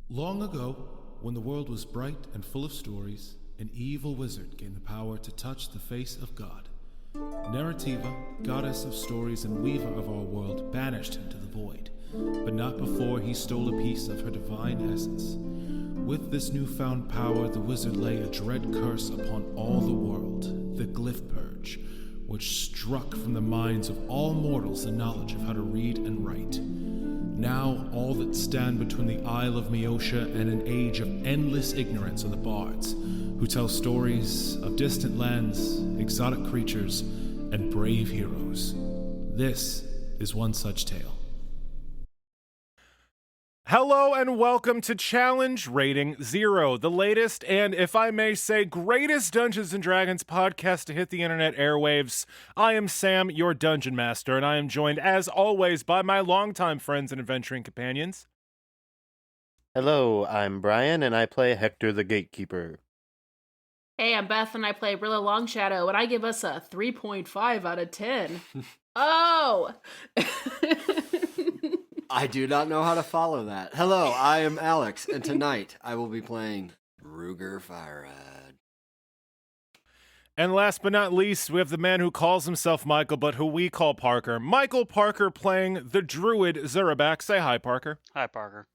Long ago, when the world was bright and full of stories, an evil wizard gained the power to touch the face of God. Narrativa, goddess of stories and weaver of our world, banished him to the void, but not before he stole a piece of her divine essence. With this newfound power, the wizard lay a dread curse upon all the world, the Glyph Purge, which struck from the minds of all mortals the knowledge of how to read and write. Now, all that stand between the Isle of Meotia and an age of endless ignorance are the bards, who tell stories of distant lands, exotic creatures, and brave heroes. This is one such tale. Hello and welcome to Challenge Rating Zero, the latest and, if I may say, greatest Dungeons & Dragons podcast to hit the internet airwaves. I am Sam, your Dungeon Master, and I am joined, as always, by my longtime friends and adventuring companions. Hello, I'm Brian, and I play Hector the Gatekeeper. Hey, I'm Beth, and I play Rilla Longshadow, and I give us a 3.5 out of 10. Oh! I do not know how to follow that. Hello, I am Alex, and tonight I will be playing Ruger Firehead. And last but not least, we have the man who calls himself Michael, but who we call Parker. Michael Parker playing the druid Zurabak. Say hi, Parker. Hi, Parker.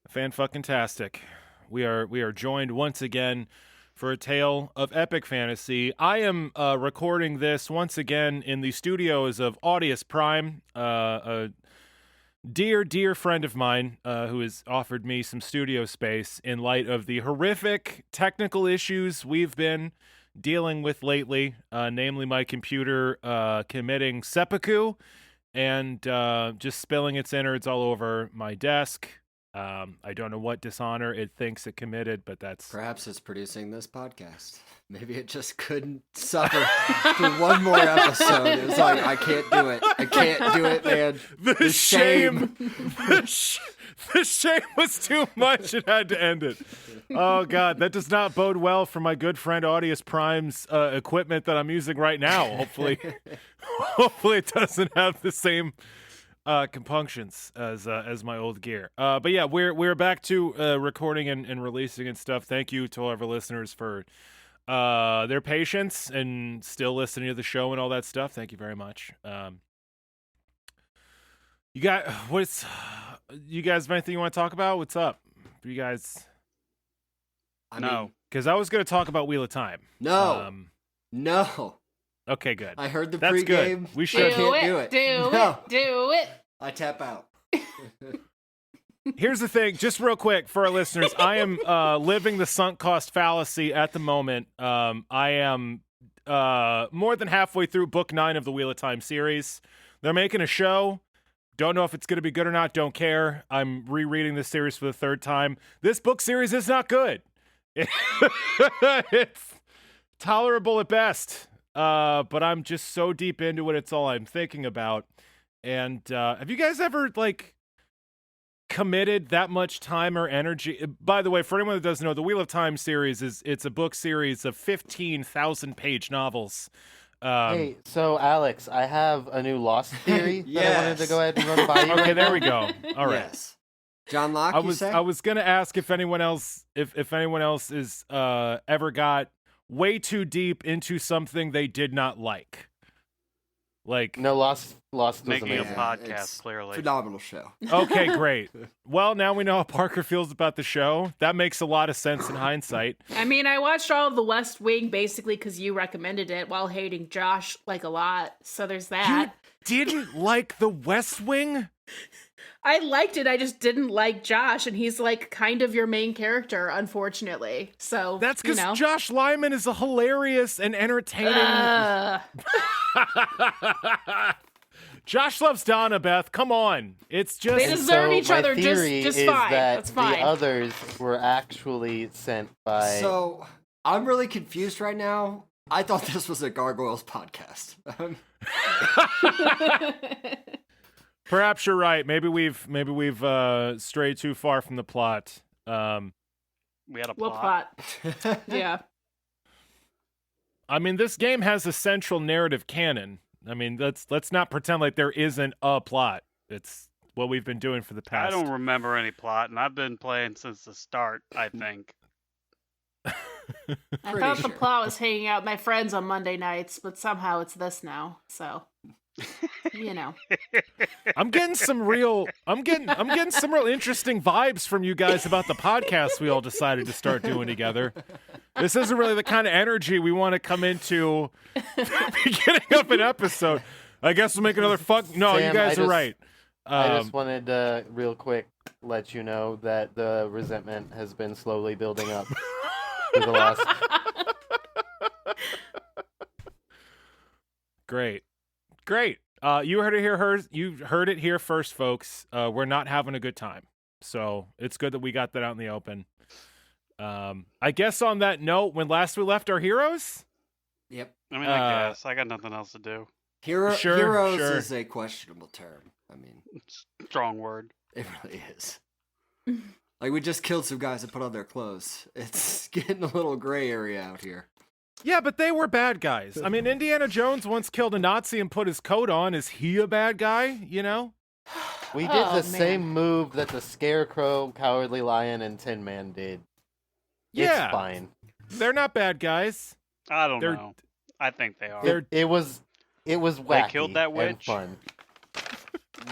Fan-fucking-tastic. We are joined once again for a tale of epic fantasy. I am recording this once again in the studios of Audius Prime, a dear friend of mine who has offered me some studio space in light of the horrific technical issues we've been dealing with lately, namely my computer committing seppuku and just spilling its innards all over my desk. I don't know what dishonor it thinks it committed, but that's... Perhaps it's producing this podcast. Maybe it just couldn't suffer for one more episode. It was like, I can't do it. I can't do it, man. The shame. The shame was too much. It had to end it. Oh, God. That does not bode well for my good friend Audius Prime's equipment that I'm using right now. Hopefully it doesn't have the same... compunctions as my old gear. But yeah, we're back to recording and releasing and stuff. Thank you to all of our listeners for their patience and still listening to the show and all that stuff. Thank you very much. You guys have anything you want to talk about? What's up? You guys? No. Because I was going to talk about Wheel of Time. No. No. Okay, good. I heard the That's pregame. good. We should. Do it. Do it. I tap out. Here's the thing, just real quick for our listeners. I am living the sunk cost fallacy at the moment. I am more than halfway through book 9 of the Wheel of Time series. They're making a show. Don't know if it's going to be good or not. Don't care. I'm rereading this series for the third time. This book series is not good. It's tolerable at best. But I'm just so deep into it. It's all I'm thinking about. And have you guys ever, committed that much time or energy? By the way, for anyone that doesn't know, the Wheel of Time series it's a book series of 15,000-page novels. Hey, so Alex, I have a new Lost theory that I wanted to go ahead and run by you. Okay, there we go. All right. Yes. John Locke, I was gonna ask if anyone else is ever got way too deep into something they did not like. No, Lost was Making a amazing. podcast, it's clearly. Phenomenal show. Okay, great. Well, now we know how Parker feels about the show. That makes a lot of sense in hindsight. I mean, I watched all of The West Wing basically because you recommended it while hating Josh a lot. So there's that. You didn't like The West Wing? I liked it. I just didn't like Josh, and he's kind of your main character, unfortunately. So That's because Josh Lyman is a hilarious and entertaining... Josh loves Donna, Beth. Come on. It's just... They deserve each other my theory just is fine. that That's fine. the others were actually sent by... So, I'm really confused right now. I thought this was a Gargoyles podcast. Perhaps you're right. Maybe we've strayed too far from the plot. We had a What plot. plot? Yeah. I mean, this game has a central narrative canon. I mean, let's not pretend like there isn't a plot. It's what we've been doing for the I past. don't remember any plot, and I've been playing since the start, I think. I thought the plot was hanging out with my friends on Monday nights, but somehow it's this now. So, you know. I'm getting some real interesting vibes from you guys about the podcast we all decided to start doing together. This isn't really the kind of energy we want to come into the beginning of an episode. I guess we'll make another No, Sam, you guys are right. I just wanted to real quick let you know that the resentment has been slowly building up for the last. Great. You heard it here. You heard it here first, folks. We're not having a good time, so it's good that we got that out in the open. I guess on that note, when last we left our heroes. Yep. I mean, I guess I got nothing else to do. Heroes Sure. is a questionable term. I mean, Strong word. it really is. Like, we just killed some guys and put on their clothes. It's getting a little gray area out here. Yeah, but they were bad guys. I mean, Indiana Jones once killed a Nazi and put his coat on. Is he a bad guy? You know? We did the same move that the Scarecrow, Cowardly Lion, and Tin Man did. Yeah. It's fine. They're not bad guys. I don't know. I think they are. It was wacky. They killed that and witch? fun.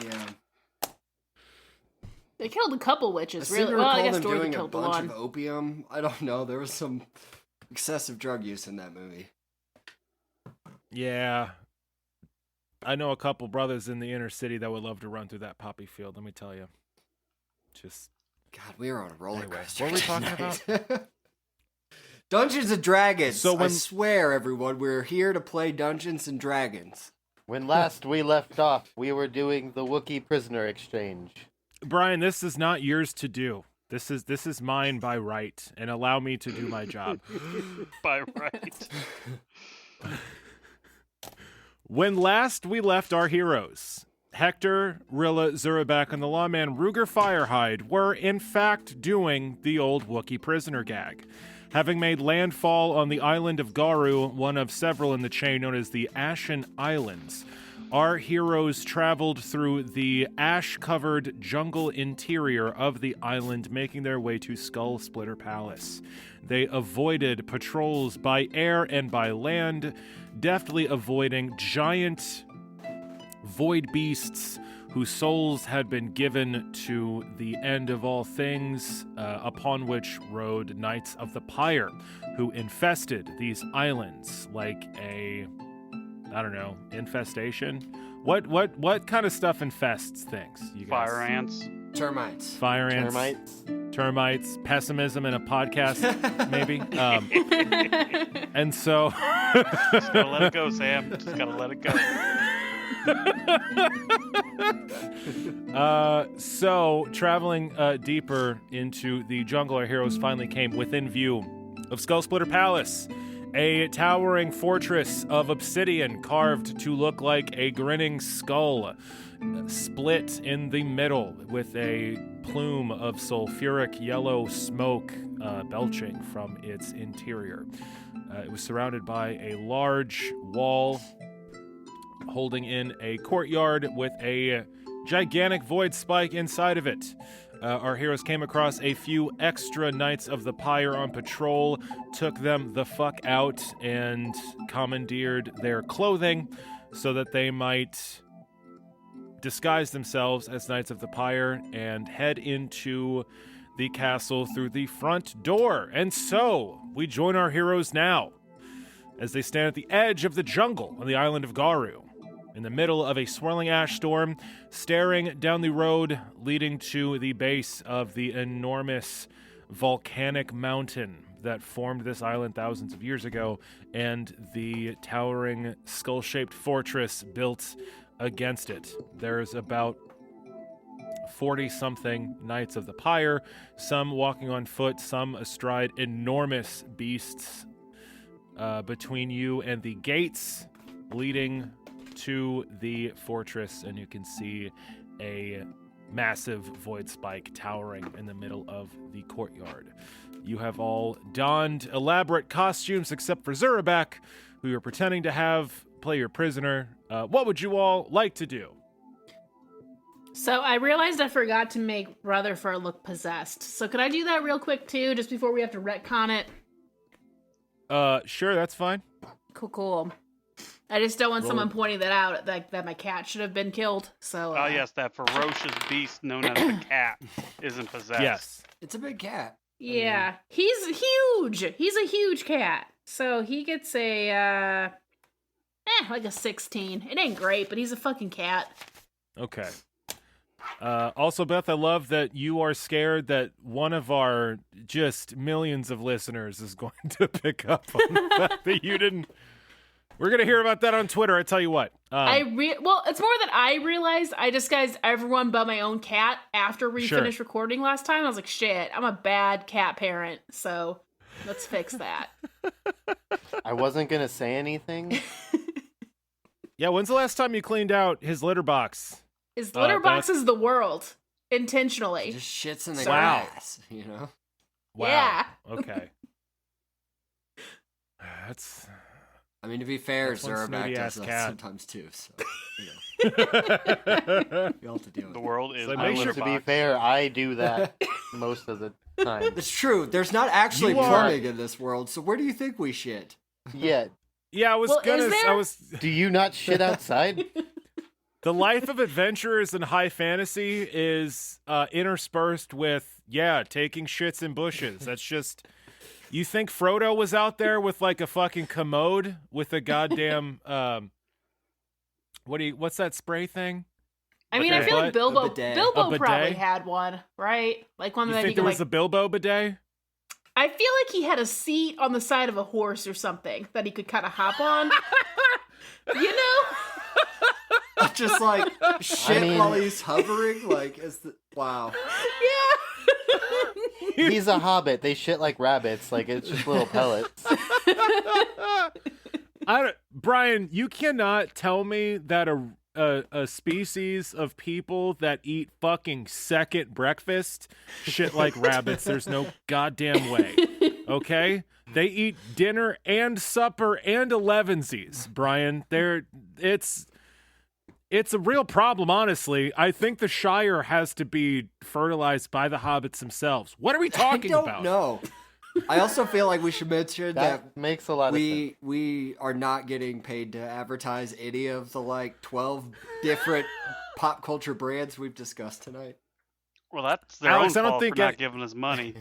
Yeah. They killed a couple witches, I really. seem to Well, I recall guess them Dorothy doing a killed the bunch one. of opium. I don't know. There was some excessive drug use in that movie. Yeah. I know a couple brothers in the inner city that would love to run through that poppy field, let me tell you. Just... God, we were on a roller Anyway, coaster. what were we talking about? Dungeons and Dragons. So I swear, everyone, we're here to play Dungeons and Dragons. When last we left off, we were doing the Wookiee prisoner exchange. Brian, this is not yours to do. This is mine by right, and allow me to do my job. By right. When last we left our heroes, Hector, Rilla, Zurabek, and the lawman Ruger Firehide were in fact doing the old Wookiee prisoner gag. Having made landfall on the island of Garu, one of several in the chain known as the Ashen Isles, our heroes traveled through the ash-covered jungle interior of the island, making their way to Skull Splitter Palace. They avoided patrols by air and by land, deftly avoiding giant void beasts whose souls had been given to the end of all things, upon which rode Knights of the Pyre, who infested these islands like a, I don't know, infestation? What kind of stuff infests things, you guys? Fire ants. Termites. Fire ants. Termites. Pessimism in a podcast, maybe. And so... Just gotta let it go, Sam. Just gotta let it go. So, traveling deeper into the jungle, our heroes finally came within view of Skull Splitter Palace, a towering fortress of obsidian carved to look like a grinning skull, split in the middle with a plume of sulfuric yellow smoke belching from its interior. It was surrounded by a large wall holding in a courtyard with a gigantic void spike inside of it. Our heroes came across a few extra Knights of the Pyre on patrol, took them the fuck out, and commandeered their clothing so that they might disguise themselves as Knights of the Pyre and head into the castle through the front door. And so, we join our heroes now as they stand at the edge of the jungle on the island of Garu, in the middle of a swirling ash storm, staring down the road leading to the base of the enormous volcanic mountain that formed this island thousands of years ago, and the towering skull-shaped fortress built against it. There's about 40-something Knights of the Pyre, some walking on foot, some astride enormous beasts between you and the gates leading to the fortress, and you can see a massive void spike towering in the middle of the courtyard. You have all donned elaborate costumes except for Zurabek, who you're pretending to have play your prisoner. What would you all like to do? So I realized I forgot to make Rutherford look possessed. So could I do that real quick too, just before we have to retcon it? Sure, that's fine. Cool. I just don't want Roll someone it. pointing that out, that my cat should have been killed. So. Oh yes, that ferocious beast known as the cat isn't possessed. Yes. It's a big cat. Yeah, he's huge. He's a huge cat. So he gets a like a 16. It ain't great, but he's a fucking cat. Okay. Also, Beth, I love that you are scared that one of our just millions of listeners is going to pick up on the fact that you didn't. We're gonna hear about that on Twitter. I tell you what. Well, it's more that I realized I disguised everyone but my own cat after we Sure. finished recording last time. I was like, shit, I'm a bad cat parent. So let's fix that. I wasn't gonna say anything. Yeah, when's the last time you cleaned out his litter box? His litter box is the world intentionally. Just shits in the Wow. grass, you know? Wow. Yeah. Okay. That's. I mean, to be fair, That's one Zerback snooty-ass does that cat. sometimes too, so, you know, we all have to deal with The it. world is So my make To sure- litter be box. fair, I do that most of the time. It's true. There's not actually You are- plumbing in this world, so where do you think we shit? Yeah. Yeah, I was Well, gonna. is there- I was. Do you not shit outside? The life of adventurers in high fantasy is interspersed with taking shits in bushes. That's just. You think Frodo was out there with like a fucking commode with a goddamn what's that spray thing? I mean, I Okay. feel like But- A bidet. Bilbo A bidet? probably had one, right? Like one You that think he there could was a Bilbo bidet? I feel like he had a seat on the side of a horse or something that he could kind of hop on. You know? Just like shit mean- while he's hovering, like is the wow. Yeah. He's a hobbit. They shit like rabbits. Like it's just little pellets. Brian, you cannot tell me that a species of people that eat fucking second breakfast shit like rabbits. There's no goddamn way. Okay? They eat dinner and supper and elevensies, Brian. It's a real problem, honestly. I think the Shire has to be fertilized by the hobbits themselves. What are we talking I don't about? know. I also feel like we should mention that That makes a lot of sense. we are not getting paid to advertise any of the like 12 different pop culture brands we've discussed tonight. Well, that's their Alex, I own don't fault think for not I- giving us money.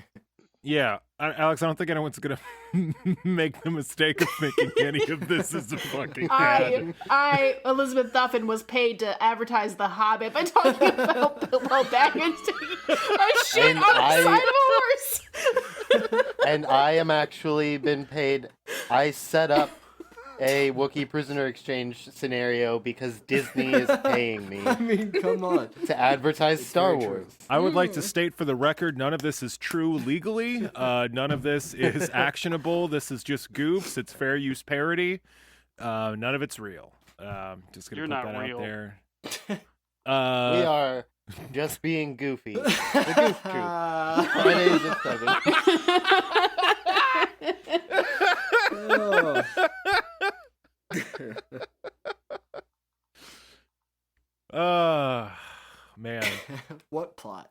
Yeah, Alex, I don't think anyone's gonna make the mistake of thinking any of this is a fucking ad. Elizabeth Duffin was paid to advertise The Hobbit by talking about Bilbo Baggins taking a shit And on the I- side of a horse. And I am actually been paid. I set up a Wookiee prisoner exchange scenario because Disney is paying me I mean, come on. to advertise It's Star very true. Wars. I would like to state for the record, none of this is true legally. None of this is actionable. This is just goofs. It's fair use parody. None of it's real. Just gonna You're put not that real. out there. We are just being goofy. The Goof Troop. Fridays at 7. Oh. Man. What plot?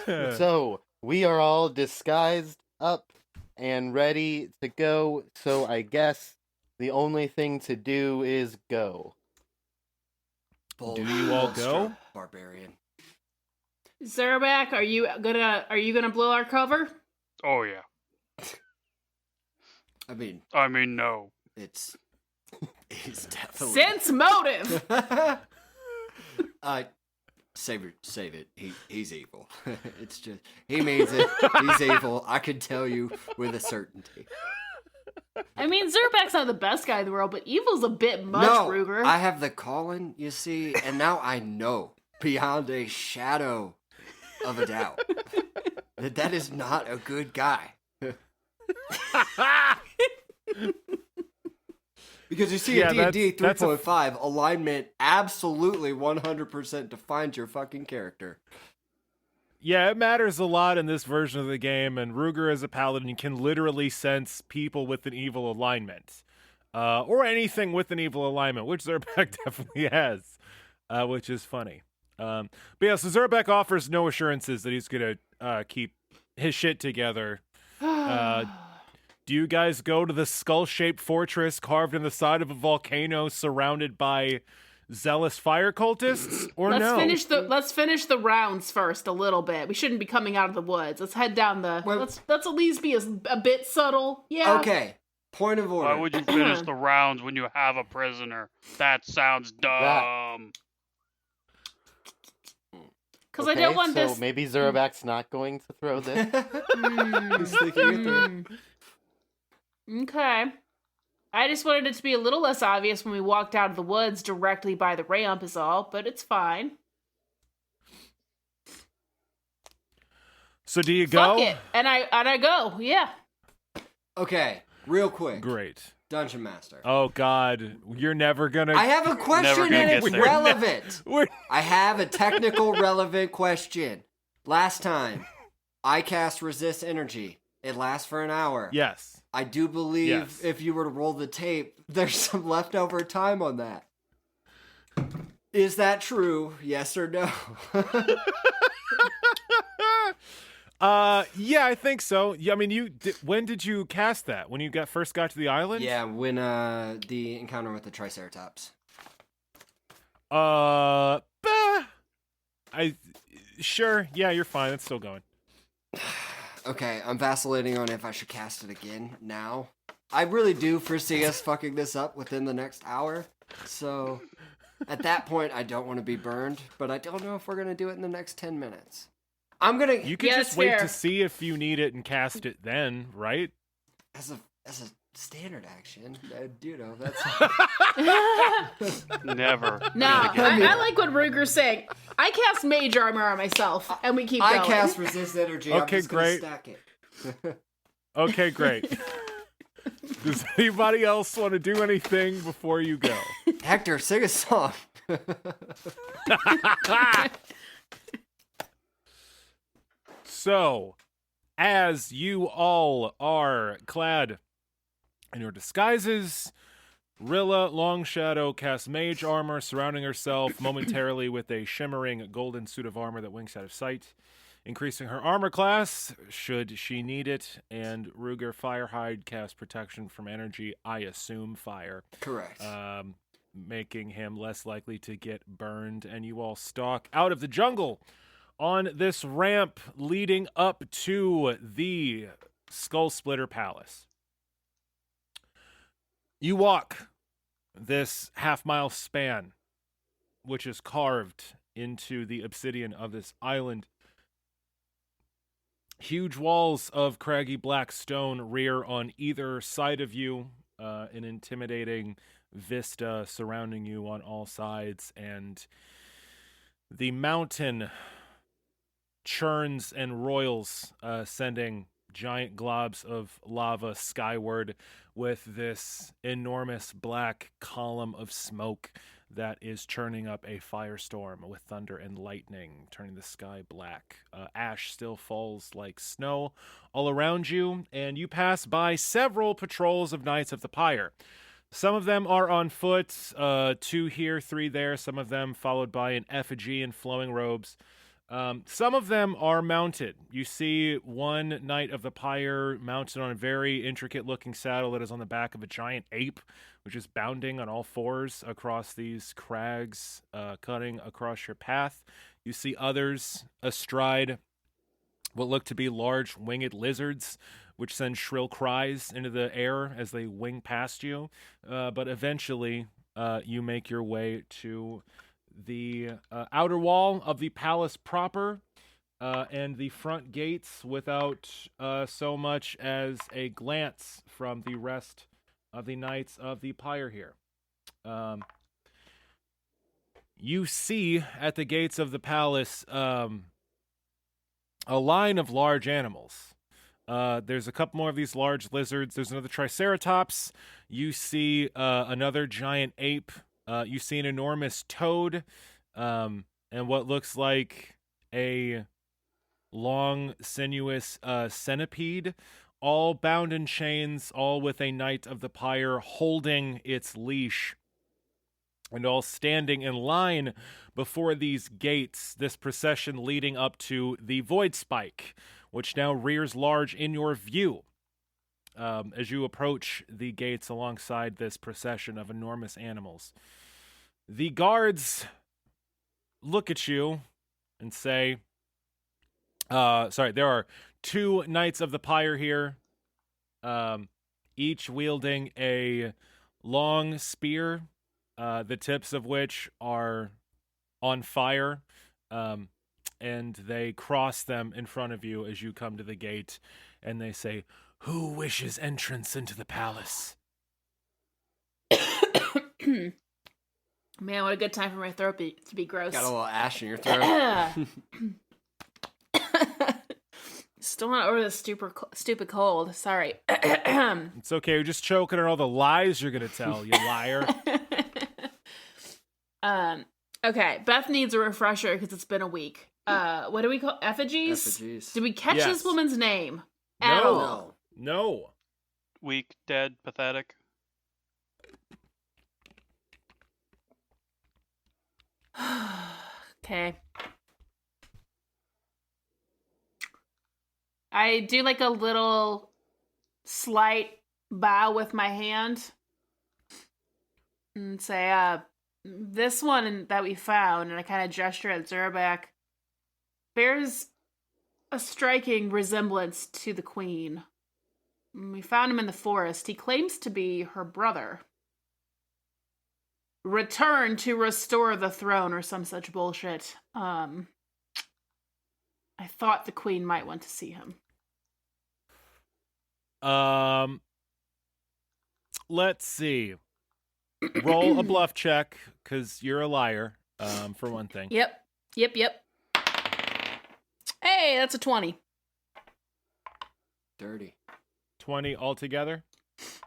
So, we are all disguised up and ready to go. So, I guess the only thing to do is go. Bold, Do you all go? strong Barbarian. Zerback, are you gonna blow our cover? Oh yeah. I mean, No. it's definitely Sense motive. Save it. He's evil. It's just he means it. He's evil. I can tell you with a certainty. I mean, Zerback's not the best guy in the world, but evil's a bit much, No, Ruger. I have the calling, you see, and now I know beyond a shadow of a doubt that is not a good guy. Because you see, Yeah, in D&D that's a- 3.5, alignment absolutely 100% defines your fucking character. Yeah, it matters a lot in this version of the game, and Ruger as a paladin can literally sense people with an evil alignment. or anything with an evil alignment, which Zerbeck definitely has, which is funny. But yeah, so Zerbeck offers no assurances that he's going to keep his shit together. Do you guys go to the skull-shaped fortress carved in the side of a volcano surrounded by zealous fire cultists, or let's no? finish the rounds first a little bit. We shouldn't be coming out of the woods. Let's head down the. Let's at least be a bit subtle. Yeah. Okay. Point of order. Why would you finish the rounds when you have a prisoner? That sounds dumb. Because I don't want so this. maybe Zerbeck's not going to throw this. He's thinking it through. Okay. I just wanted it to be a little less obvious when we walked out of the woods directly by the ramp is all, but it's fine. So do you Fuck go? it. And I go, yeah. Okay, real quick. Great. Dungeon Master. Oh God, you're never gonna. I have a question gonna and get it's there. relevant. We're- I have a technical relevant question. Last time, I cast Resist Energy. It lasts for an hour. Yes. I do believe Yes. if you were to roll the tape, there's some leftover time on that. Is that true? Yes or no? Yeah, I think so. Yeah, I mean, when did you cast that? When you first got to the island? Yeah, when the encounter with the Triceratops. Sure. Yeah, you're fine. It's still going. Okay, I'm vacillating on if I should cast it again now. I really do foresee us fucking this up within the next hour. So, at that point, I don't want to be burned, but I don't know if we're going to do it in the next 10 minutes. I'm going to... You could Yeah, just that's wait fair. to see if you need it and cast it then, right? As a standard action, you know, that's... Never. No, I like what Ruger's saying. I cast mage armor on myself, and we keep going. I cast Resist Energy. I'm Okay, just gonna great. stack it. Okay, great. Does anybody else want to do anything before you go? Hector, sing a song. So, as you all are clad in your disguises, Rilla Longshadow casts mage armor, surrounding herself momentarily with a shimmering golden suit of armor that winks out of sight, increasing her armor class should she need it. And Ruger Firehide casts protection from energy, I assume fire, Correct. making him less likely to get burned. And you all stalk out of the jungle on this ramp leading up to the Skull Splitter Palace. You walk this half-mile span, which is carved into the obsidian of this island. Huge walls of craggy black stone rear on either side of you, an intimidating vista surrounding you on all sides, and the mountain churns and roils, sending giant globs of lava skyward with this enormous black column of smoke that is churning up a firestorm with thunder and lightning, turning the sky black. Ash still falls like snow all around you, and you pass by several patrols of Knights of the Pyre. Some of them are on foot, 2 here, 3 there, some of them followed by an effigy in flowing robes. Some of them are mounted. You see one Knight of the Pyre mounted on a very intricate-looking saddle that is on the back of a giant ape, which is bounding on all fours across these crags, cutting across your path. You see others astride what look to be large winged lizards, which send shrill cries into the air as they wing past you. But eventually, you make your way to the outer wall of the palace proper, and the front gates without so much as a glance from the rest of the Knights of the Pyre here. You see at the gates of the palace a line of large animals. There's a couple more of these large lizards. There's another Triceratops. You see another giant ape. You see an enormous toad, and what looks like a long, sinuous centipede all bound in chains, all with a Knight of the Pyre holding its leash, and all standing in line before these gates, this procession leading up to the Void Spike, which now rears large in your view. As you approach the gates alongside this procession of enormous animals, the guards look at you and say, there are 2 Knights of the Pyre here, each wielding a long spear, the tips of which are on fire, and they cross them in front of you as you come to the gate, and they say, "Who wishes entrance into the palace?" Man, what a good time for my throat to be gross. Got a little ash in your throat. Still not over the stupid cold. Sorry. It's okay. You're just choking on all the lies you're going to tell, you liar. Okay. Beth needs a refresher because it's been a week. What do we call effigies? Effigies. Did we catch Yes. this woman's name at all? No. Weak, dead, pathetic. Okay. I do like a little slight bow with my hand and say, this one that we found, and I kind of gesture at Zerback, bears a striking resemblance to the queen. We found him in the forest. He claims to be her brother. Return to restore the throne or some such bullshit. I thought the queen might want to see him. Let's see. Roll a bluff check, because you're a liar, for one thing. Yep. Hey, that's a 20. Dirty. 20 altogether?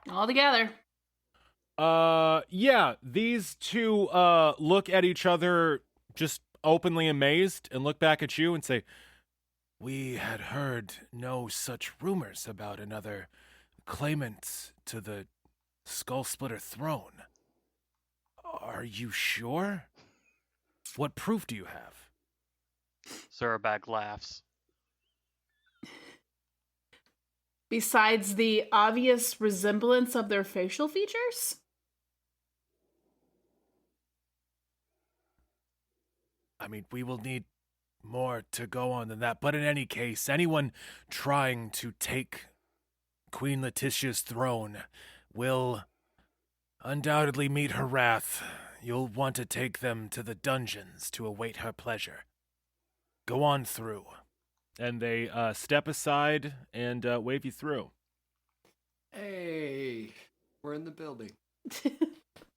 All together. Yeah, these 2 look at each other just openly amazed and look back at you and say, "We had heard no such rumors about another claimant to the Skull Splitter throne. Are you sure? What proof do you have?" Zerback laughs. Besides the obvious resemblance of their facial features? I mean, we will need more to go on than that, but in any case, anyone trying to take Queen Letitia's throne will undoubtedly meet her wrath. You'll want to take them to the dungeons to await her pleasure. Go on through. And they step aside and wave you through. Hey, we're in the building.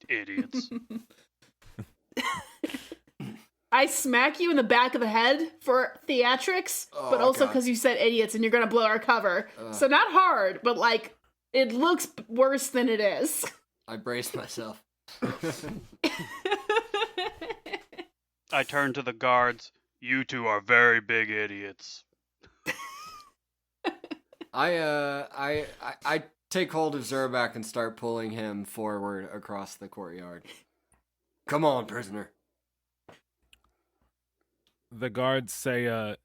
Idiots. I smack you in the back of the head for theatrics, but also because you said idiots and you're going to blow our cover. So not hard, but like, it looks worse than it is. I braced myself. I turn to the guards. You 2 are very big idiots. I take hold of Zerback and start pulling him forward across the courtyard. Come on, prisoner. The guards say,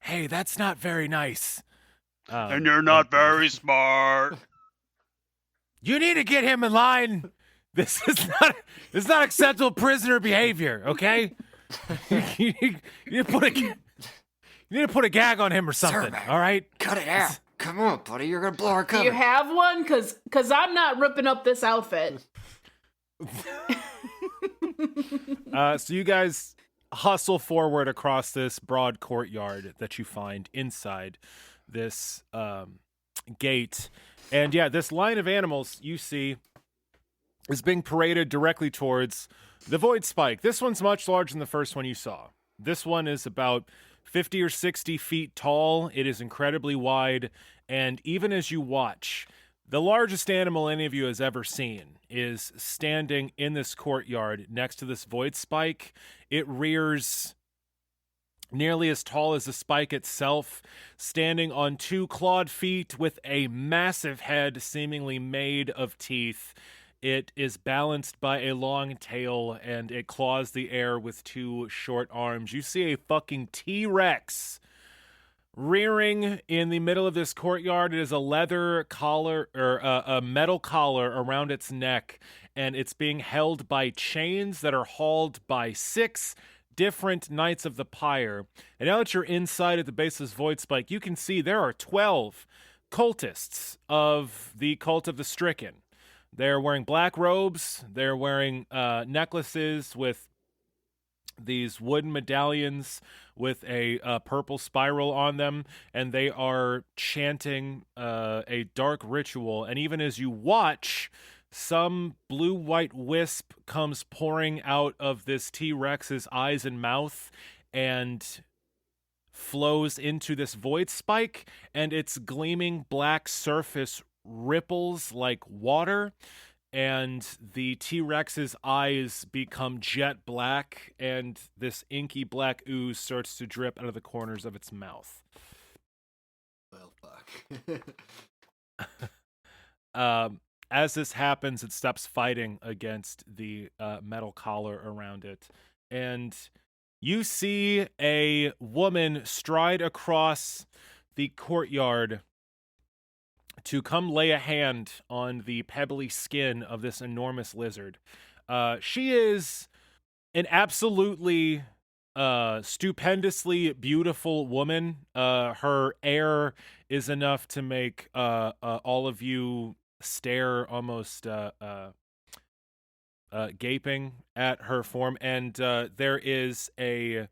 "Hey, that's not very nice. And you're not very smart. You need to get him in line. This is not acceptable prisoner behavior, okay? you need to put a gag on him or something, Zerback, all right? Cut it out. Come on, buddy. You're going to blow our cover. Do you have one? Cause I'm not ripping up this outfit. So you guys hustle forward across this broad courtyard that you find inside this gate. And yeah, this line of animals you see is being paraded directly towards the Void Spike. This one's much larger than the first one you saw. This one is about 50 or 60 feet tall. It is incredibly wide. And even as you watch, the largest animal any of you has ever seen is standing in this courtyard next to this Void Spike. It rears nearly as tall as the spike itself, standing on 2 clawed feet with a massive head seemingly made of teeth. It is balanced by a long tail, and it claws the air with 2 short arms. You see a fucking T-Rex rearing in the middle of this courtyard. It is a leather collar, or a metal collar around its neck, and it's being held by chains that are hauled by 6 different Knights of the Pyre. And now that you're inside at the base of this Void Spike, you can see there are 12 cultists of the Cult of the Stricken. They're wearing black robes. They're wearing necklaces with these wooden medallions with a purple spiral on them, and they are chanting a dark ritual. And even as you watch, some blue-white wisp comes pouring out of this T-Rex's eyes and mouth and flows into this void spike, and its gleaming black surface ripples like water, and the T-Rex's eyes become jet black, and this inky black ooze starts to drip out of the corners of its mouth. Well, fuck. As this happens, it stops fighting against the metal collar around it, and you see a woman stride across the courtyard to come lay a hand on the pebbly skin of this enormous lizard. She is an absolutely stupendously beautiful woman. Her air is enough to make all of you stare, almost gaping at her form. And there is a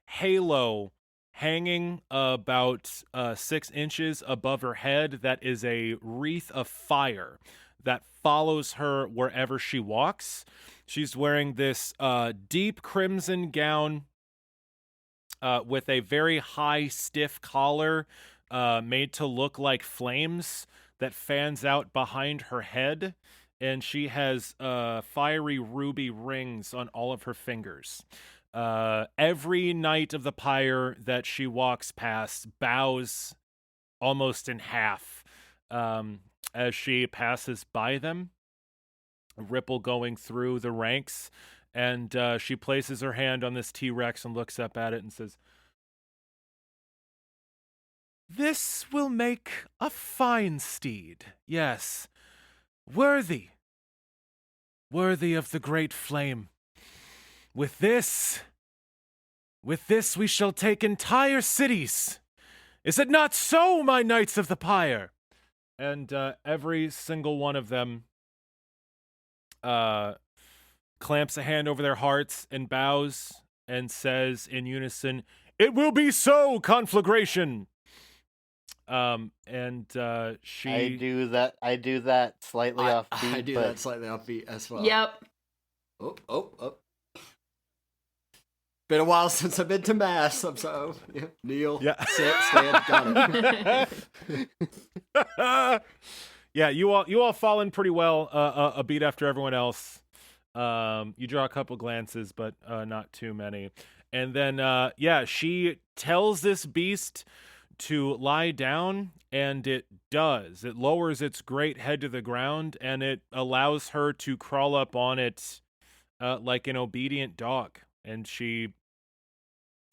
halo hanging about 6 inches above her head that is a wreath of fire that follows her wherever she walks. She's wearing this deep crimson gown with a very high, stiff collar made to look like flames that fans out behind her head. And she has fiery ruby rings on all of her fingers. Every Knight of the Pyre that she walks past bows almost in half as she passes by them, a ripple going through the ranks. And she places her hand on this T-Rex and looks up at it and says, "This will make a fine steed. Yes, worthy of the great flame. With this we shall take entire cities. Is it not so, my Knights of the Pyre?" And every single one of them clamps a hand over their hearts and bows and says in unison, "It will be so, conflagration." She... I do that slightly offbeat. I do that slightly offbeat as well. Yep. Oh. Been a while since I've been to mass. I'm sorry. Yeah. Kneel. Yeah. Sit. Stand. Got it. Yeah, you all fall in pretty well, a beat after everyone else. You draw a couple glances, but not too many. And then, she tells this beast to lie down, and it does. It lowers its great head to the ground, and it allows her to crawl up on it like an obedient dog. And she,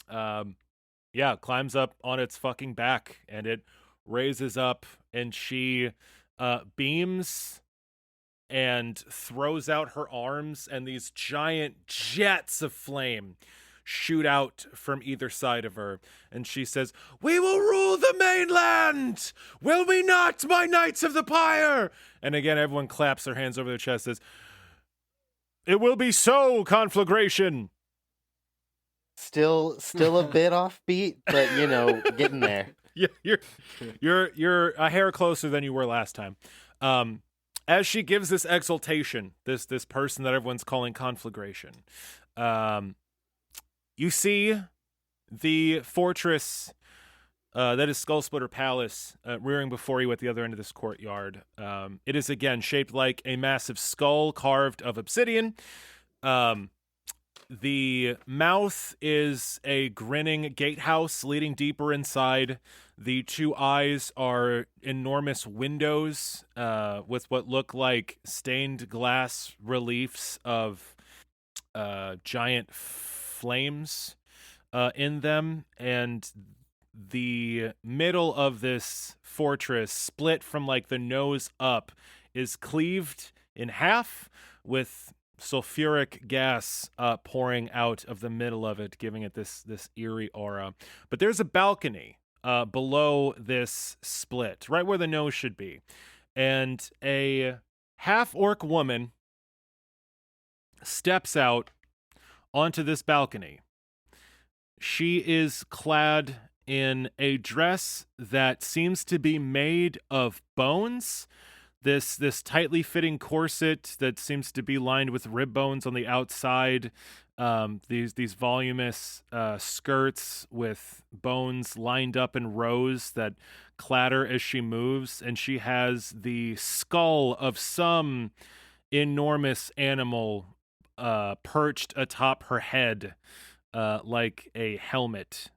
climbs up on its fucking back, and it raises up, and she beams and throws out her arms, and these giant jets of flame shoot out from either side of her. And she says, "We will rule the mainland! Will we not, my Knights of the Pyre?" And again, everyone claps their hands over their chest, says, "It will be so, conflagration." Still a bit offbeat, but getting there. Yeah, you're a hair closer than you were last time. As she gives this exaltation, this person that everyone's calling conflagration, you see the fortress that is Skullsplitter Palace rearing before you at the other end of this courtyard. It is again shaped like a massive skull carved of obsidian. The mouth is a grinning gatehouse leading deeper inside. The two eyes are enormous windows with what look like stained glass reliefs of giant flames in them. And the middle of this fortress, split from like the nose up, is cleaved in half with sulfuric gas pouring out of the middle of it, giving it this eerie aura. But there's a balcony below this split, right where the nose should be. And a half-orc woman steps out onto this balcony. She is clad in a dress that seems to be made of bones. This tightly fitting corset that seems to be lined with rib bones on the outside. These voluminous skirts with bones lined up in rows that clatter as she moves, and she has the skull of some enormous animal perched atop her head like a helmet.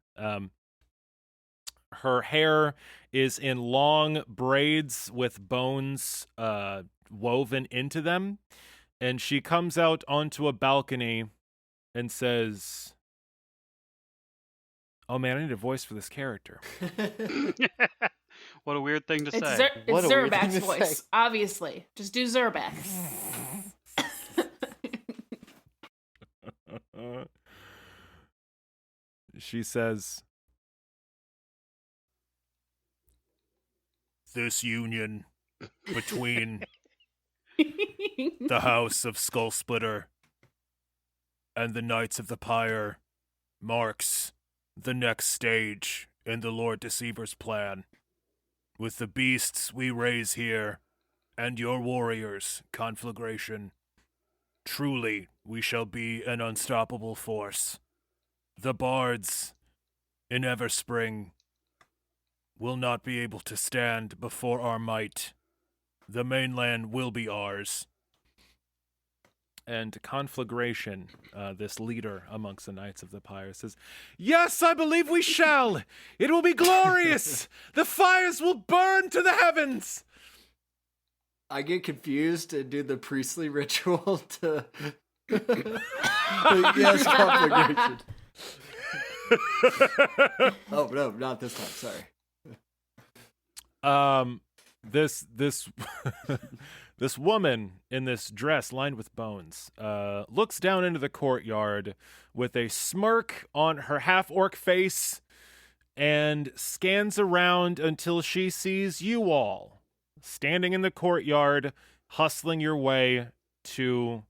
Her hair is in long braids with bones woven into them, and she comes out onto a balcony and says, "Oh man, I need a voice for this character." What a weird thing to It's, say. What it's a weird Zurbak's thing to voice, say. obviously. Just do Zurbak. She says, "This union between the House of Skullsplitter and the Knights of the Pyre marks the next stage in the Lord Deceiver's plan. With the beasts we raise here and your warriors' conflagration, truly we shall be an unstoppable force. The bards in Everspring will not be able to stand before our might. The mainland will be ours." And Conflagration, this leader amongst the Knights of the Pyre, says, "Yes, I believe we shall! It will be glorious! The fires will burn to the heavens!" I get confused and do the priestly ritual to. Yes, conflagration. Oh no, not this time. Sorry. This this woman in this dress lined with bones looks down into the courtyard with a smirk on her half-orc face and scans around until she sees you all standing in the courtyard, hustling your way to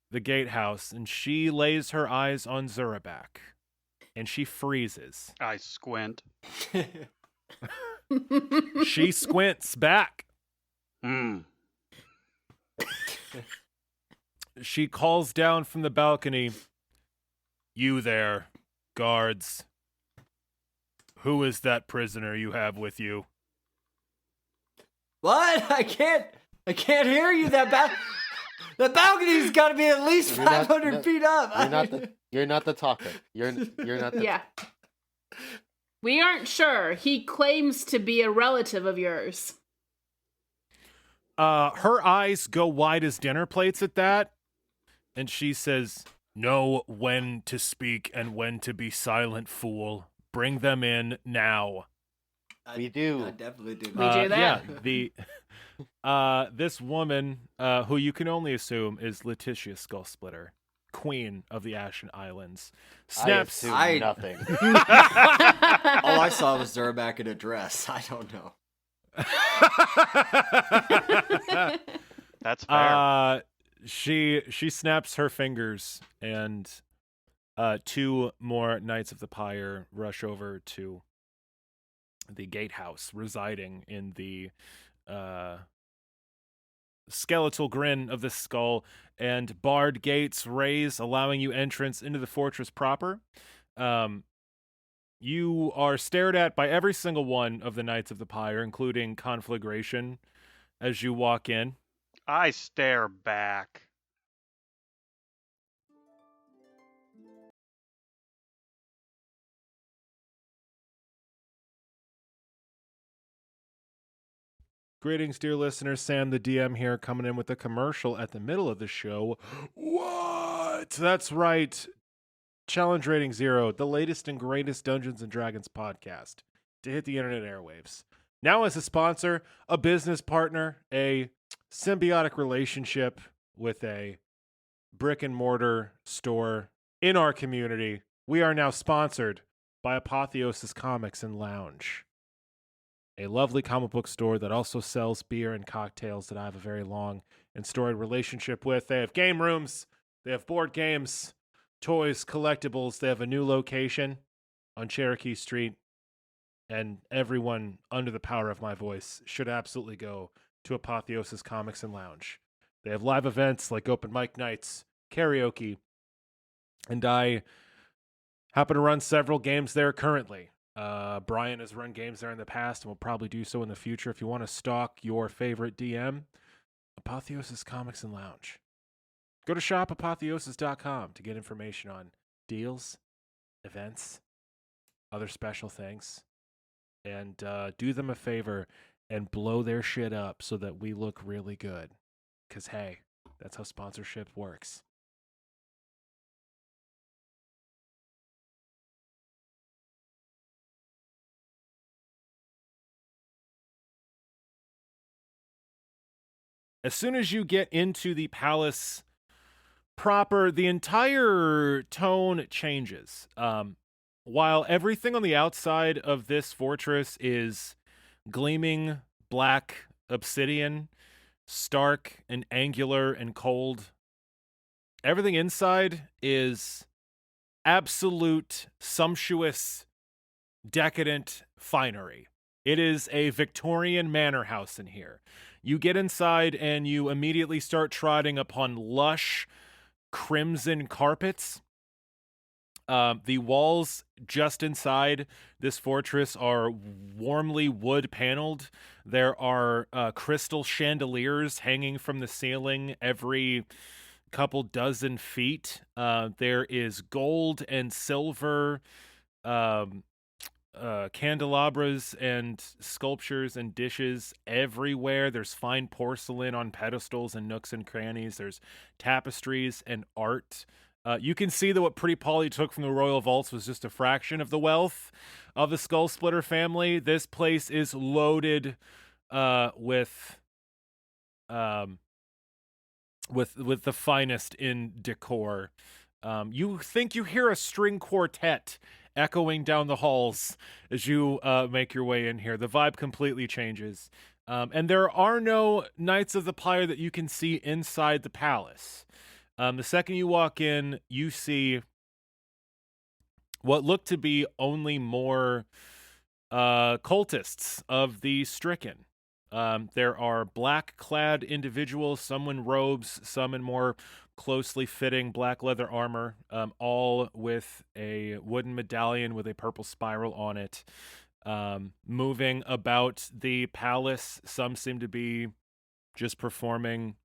the gatehouse, and she lays her eyes on Zurabak, and she freezes. I squint. She squints back. Hmm. She calls down from the balcony, "You there, guards. Who is that prisoner you have with you?" What? I can't hear you. That balcony's got to be at least You're not- 500 no, feet up. You're not the talker. You're not the Yeah. We aren't sure. He claims to be a relative of yours. Her eyes go wide as dinner plates at that, and she says, "Know when to speak and when to be silent, fool. Bring them in now." We do. I definitely do. We do that? Yeah, this woman, who you can only assume is Letitia Skullsplitter, Queen of the Ashen Isles, snaps. I assume nothing. All I saw was Zurbak in a dress. I don't know. That's fair. She snaps her fingers, and two more Knights of the Pyre rush over to the gatehouse, residing in the skeletal grin of the skull, and barred gates raise, allowing you entrance into the fortress proper. You are stared at by every single one of the Knights of the Pyre, including Conflagration, as you walk in. I stare back. Greetings, dear listeners. Sam, the DM here, coming in with a commercial at the middle of the show. What? That's right. Challenge Rating Zero, the latest and greatest Dungeons and Dragons podcast to hit the internet airwaves. Now as a sponsor, a business partner, a symbiotic relationship with a brick and mortar store in our community, we are now sponsored by Apotheosis Comics and Lounge, a lovely comic book store that also sells beer and cocktails that I have a very long and storied relationship with. They have game rooms, they have board games, toys, collectibles. They have a new location on Cherokee Street, and everyone under the power of my voice should absolutely go to Apotheosis Comics and Lounge. They have live events like open mic nights, karaoke, and I happen to run several games there currently. Brian has run games there in the past and will probably do so in the future. If you want to stalk your favorite DM, Apotheosis Comics and Lounge. Go to shopapotheosis.com to get information on deals, events, other special things, and do them a favor and blow their shit up so that we look really good. Because, hey, that's how sponsorship works. As soon as you get into the palace proper, the entire tone changes. While everything on the outside of this fortress is gleaming black obsidian, stark and angular and cold, everything inside is absolute sumptuous, decadent finery. It is a Victorian manor house in here. You get inside and you immediately start trotting upon lush crimson carpets. The walls just inside this fortress are warmly wood paneled. There are crystal chandeliers hanging from the ceiling every couple dozen feet. There is gold and silver candelabras and sculptures and dishes everywhere. There's fine porcelain on pedestals and nooks and crannies. There's tapestries and art. You can see that what Pretty Polly took from the royal vaults was just a fraction of the wealth of the Skull Splitter family. This place is loaded with the finest in decor. You think you hear a string quartet echoing down the halls as you make your way in here. The vibe completely changes. And there are no Knights of the Pyre that you can see inside the palace. The second you walk in, you see what look to be only more cultists of the stricken. There are black-clad individuals, some in robes, some in more closely fitting black leather armor, all with a wooden medallion with a purple spiral on it, moving about the palace. Some seem to be just performing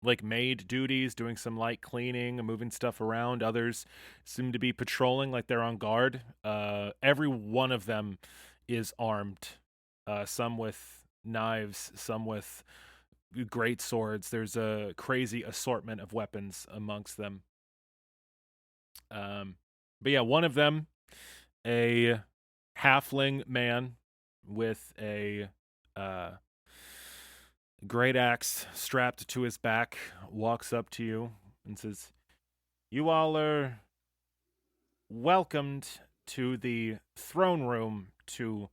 like maid duties, doing some light cleaning and moving stuff around. Others seem to be patrolling like they're on guard. Every one of them is armed, some with knives, some with great swords. There's a crazy assortment of weapons amongst them. But yeah, one of them, a halfling man with a great axe strapped to his back, walks up to you and says, "You all are welcomed to the throne room to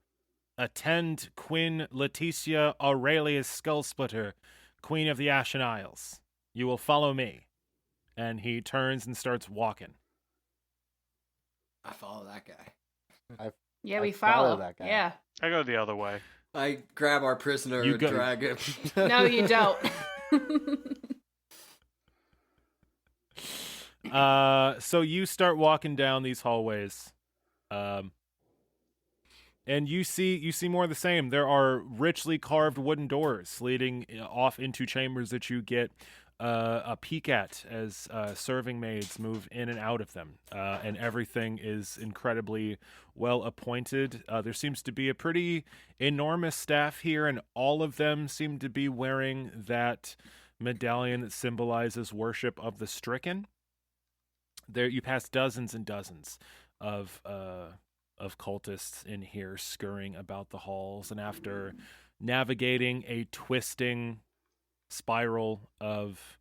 attend Queen Leticia Aurelius Skullsplitter, Queen of the Ashen Isles. You will follow me." And he turns and starts walking. I follow that guy. Yeah, I we follow follow. that guy. Yeah. I go the other way. I grab our prisoner You and go- drag him. No, you don't. So you start walking down these hallways. And you see more of the same. There are richly carved wooden doors leading off into chambers that you get a peek at as serving maids move in and out of them, and everything is incredibly well appointed. There seems to be a pretty enormous staff here, and all of them seem to be wearing that medallion that symbolizes worship of the stricken. There, you pass dozens and dozens of cultists in here scurrying about the halls, and after navigating a twisting spiral of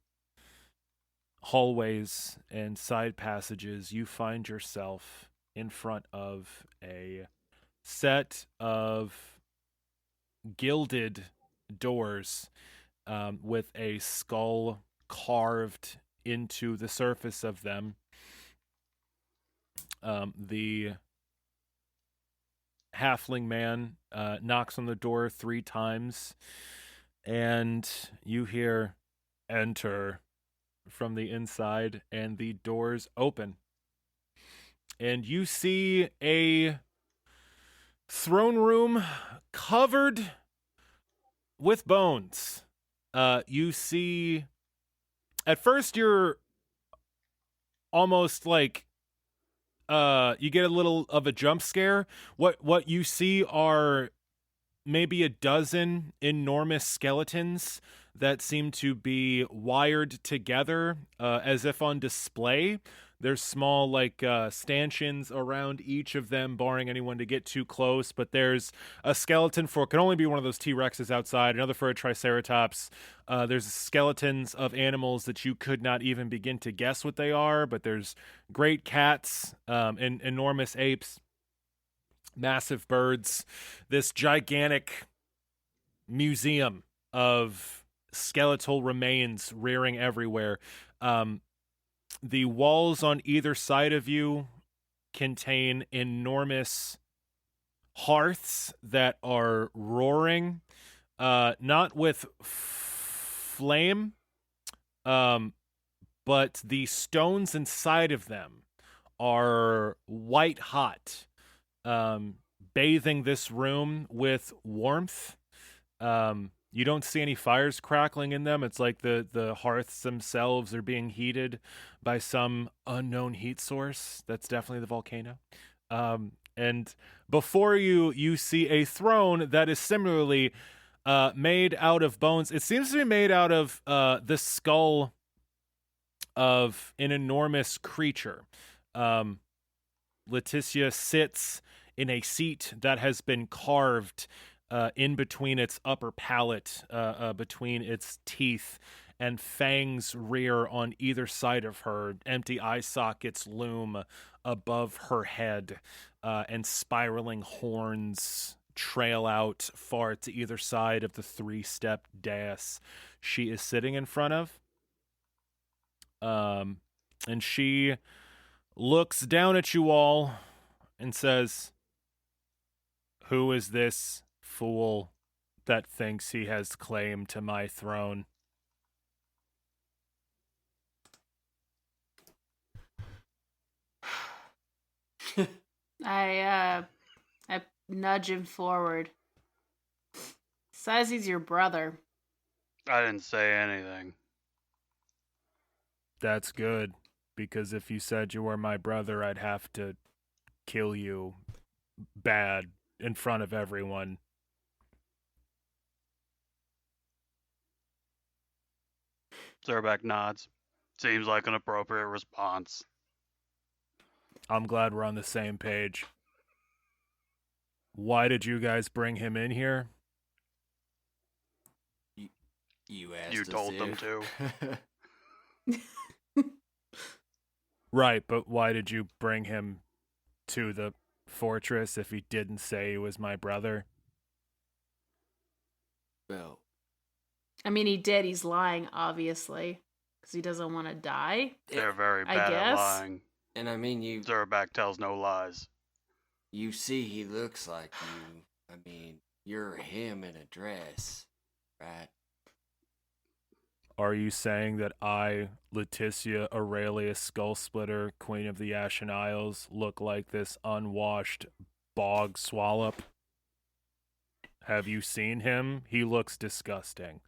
hallways and side passages, you find yourself in front of a set of gilded doors with a skull carved into the surface of them. The halfling man knocks on the door 3 times, and you hear "enter" from the inside, and the doors open. And you see a throne room covered with bones. You see, at first you're almost like, you get a little of a jump scare. What you see are maybe a dozen enormous skeletons that seem to be wired together as if on display. There's small stanchions around each of them, barring anyone to get too close, but there's a skeleton for, can only be one of those T-Rexes outside, another for a Triceratops. There's skeletons of animals that you could not even begin to guess what they are, but there's great cats, and enormous apes, massive birds, this gigantic museum of skeletal remains rearing everywhere. The walls on either side of you contain enormous hearths that are roaring, not with flame, but the stones inside of them are white hot, bathing this room with warmth. You don't see any fires crackling in them. It's like the hearths themselves are being heated by some unknown heat source. That's definitely the volcano. And before you see a throne that is similarly made out of bones. It seems to be made out of the skull of an enormous creature. Leticia sits in a seat that has been carved in between its upper palate, between its teeth, and fangs rear on either side of her. Empty eye sockets loom above her head, and spiraling horns trail out far to either side of the 3-step dais she is sitting in front of. And she looks down at you all and says, "Who is this fool that thinks he has claim to my throne?" I nudge him forward. Says he's your brother. I didn't say anything. That's good, because if you said you were my brother, I'd have to kill you bad in front of everyone. Zerback nods. Seems like an appropriate response. I'm glad we're on the same page. Why did you guys bring him in here? You asked You us told them to. Right, but why did you bring him to the fortress if he didn't say he was my brother? Well, I mean, he did. He's lying, obviously, because he doesn't want to die. They're very I bad at guess. lying. and I mean, Zerback tells no lies. you see he looks like you. I mean, you're him in a dress, right? Are you saying that I, Leticia Aurelius Skullsplitter, Queen of the Ashen Isles, look like this unwashed bog swallow? Have you seen him? He looks disgusting.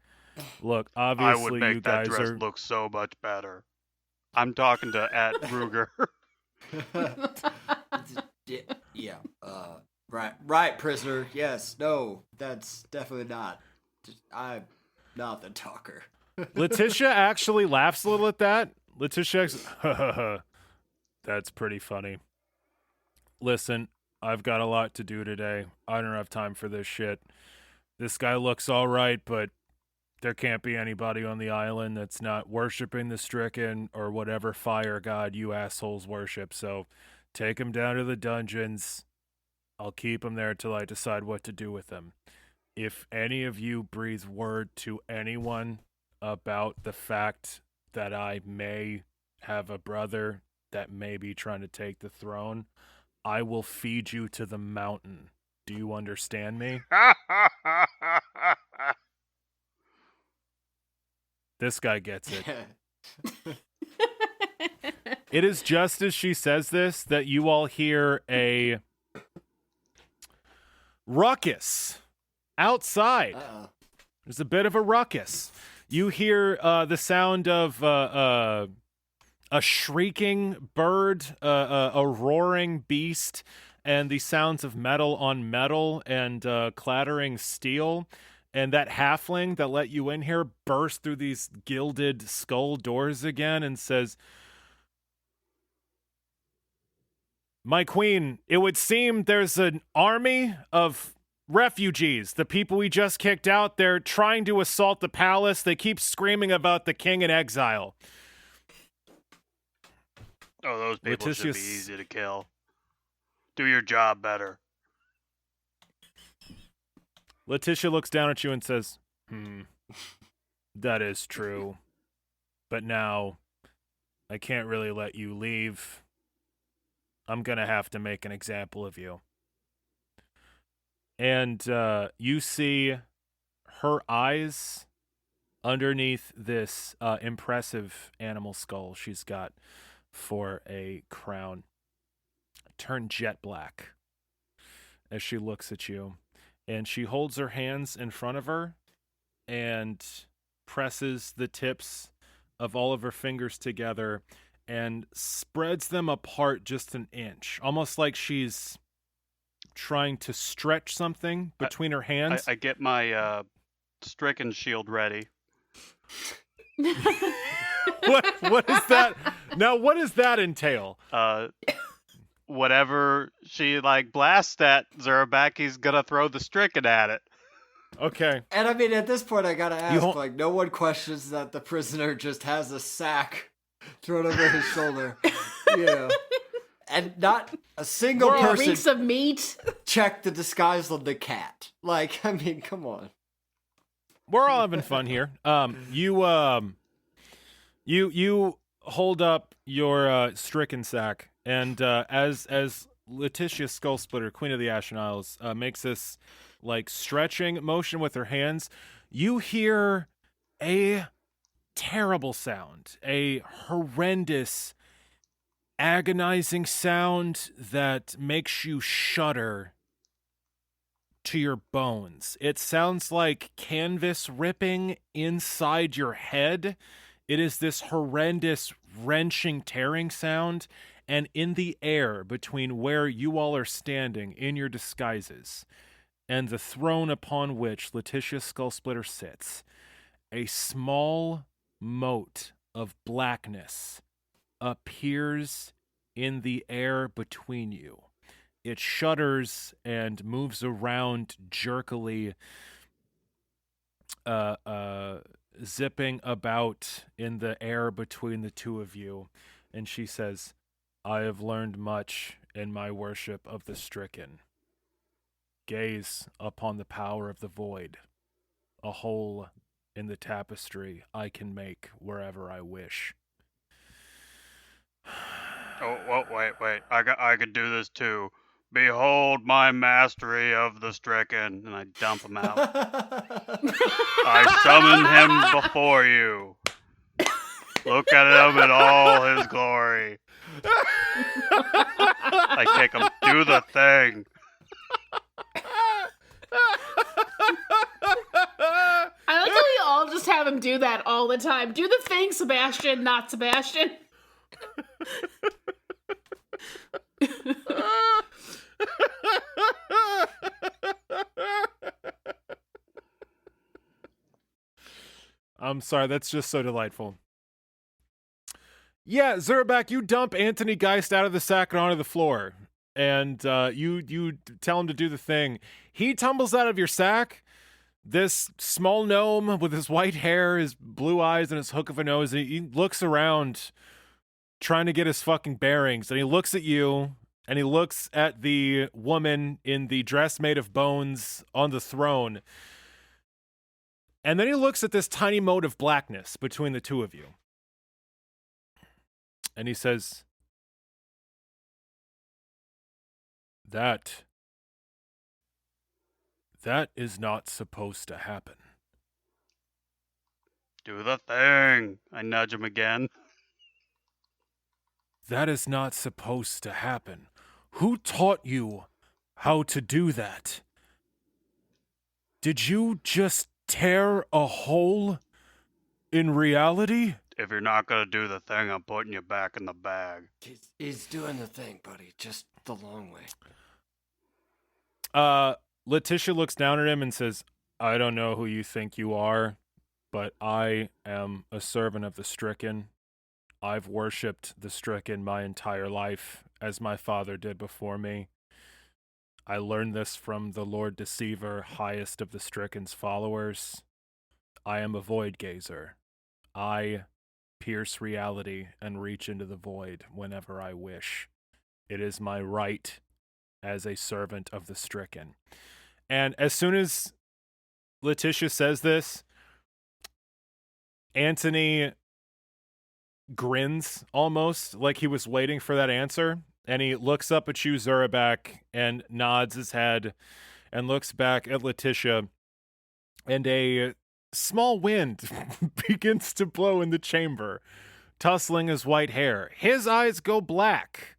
Look, I obviously would make you that guys dress are. look so much better. I'm talking to at Ruger. Yeah. Right, prisoner. Yes. No, that's definitely not. I'm not the talker. Letitia actually laughs a little at that. Letitia, that's pretty funny. Listen, I've got a lot to do today. I don't have time for this shit. This guy looks all right, but there can't be anybody on the island that's not worshiping the Stricken or whatever fire god you assholes worship. So take him down to the dungeons. I'll keep him there till I decide what to do with him. If any of you breathe word to anyone about the fact that I may have a brother that may be trying to take the throne, I will feed you to the mountain. Do you understand me? This guy gets it. It is just as she says this that you all hear a ruckus outside. Uh-oh. There's a bit of a ruckus. You hear the sound of a shrieking bird, a roaring beast, and the sounds of metal on metal and clattering steel. And that halfling that let you in here bursts through these gilded skull doors again and says, "My queen, it would seem there's an army of refugees. The people we just kicked out, they're trying to assault the palace. They keep screaming about the king in exile." Oh, those people should be Letitia's- easy to kill. Do your job better. Letitia looks down at you and says, that is true. But now, I can't really let you leave. I'm gonna have to make an example of you. And you see her eyes underneath this impressive animal skull she's got for a crown turn jet black as she looks at you. And she holds her hands in front of her and presses the tips of all of her fingers together and spreads them apart just an inch, almost like she's trying to stretch something between her hands. I get my stricken shield ready. What is that? Now, what does that entail? Whatever she blasts at Zerabak, he's gonna throw the stricken at it. Okay. And I mean, at this point, I gotta ask, hold- no one questions that the prisoner just has a sack thrown over his shoulder, and not a single person Reeks of meat. checked the disguise on the cat. I mean, come on. We're all having fun here. You hold up your stricken sack, and as Letitia Skullsplitter, Queen of the Ashen Isles, makes this stretching motion with her hands, you hear a terrible sound, a horrendous, agonizing sound that makes you shudder to your bones. It sounds like canvas ripping inside your head. It is this horrendous, wrenching, tearing sound, and in the air between where you all are standing in your disguises and the throne upon which Letitia Skullsplitter sits, a small mote of blackness appears in the air between you. It shudders and moves around jerkily, zipping about in the air between the two of you. And she says, "I have learned much in my worship of the stricken. Gaze upon the power of the void. A hole in the tapestry I can make wherever I wish." Oh, wait. I could do this too. Behold my mastery of the stricken. And I dump him out. I summon him before you. Look at him in all his glory. I take him, do the thing. I like how we all just him do that all the time. Do the thing, Sebastian, not Sebastian. I'm sorry, that's just so delightful. Yeah, Zurabak, you dump Anthony Geist out of the sack and onto the floor. And you tell him to do the thing. He tumbles out of your sack. This small gnome with his white hair, his blue eyes, and his hook of a nose, he looks around trying to get his fucking bearings. And he looks at you, and he looks at the woman in the dress made of bones on the throne. And then he looks at this tiny mote of blackness between the two of you. And he says, That is not supposed to happen. Do the thing. I nudge him again. That is not supposed to happen. Who taught you how to do that? Did you just tear a hole in reality? If you're not gonna do the thing, I'm putting you back in the bag. He's doing the thing, buddy. Just the long way. Letitia looks down at him and says, I don't know who you think you are, but I am a servant of the stricken. I've worshipped the stricken my entire life, as my father did before me. I learned this from the Lord Deceiver, highest of the stricken's followers. I am a void gazer. I pierce reality and reach into the void whenever I wish. It is my right as a servant of the stricken. And as soon as Letitia says this, Anthony grins almost like he was waiting for that answer. And he looks up at you, Zurabak, and nods his head and looks back at Letitia. And a small wind begins to blow in the chamber, tussling his white hair. His eyes go black,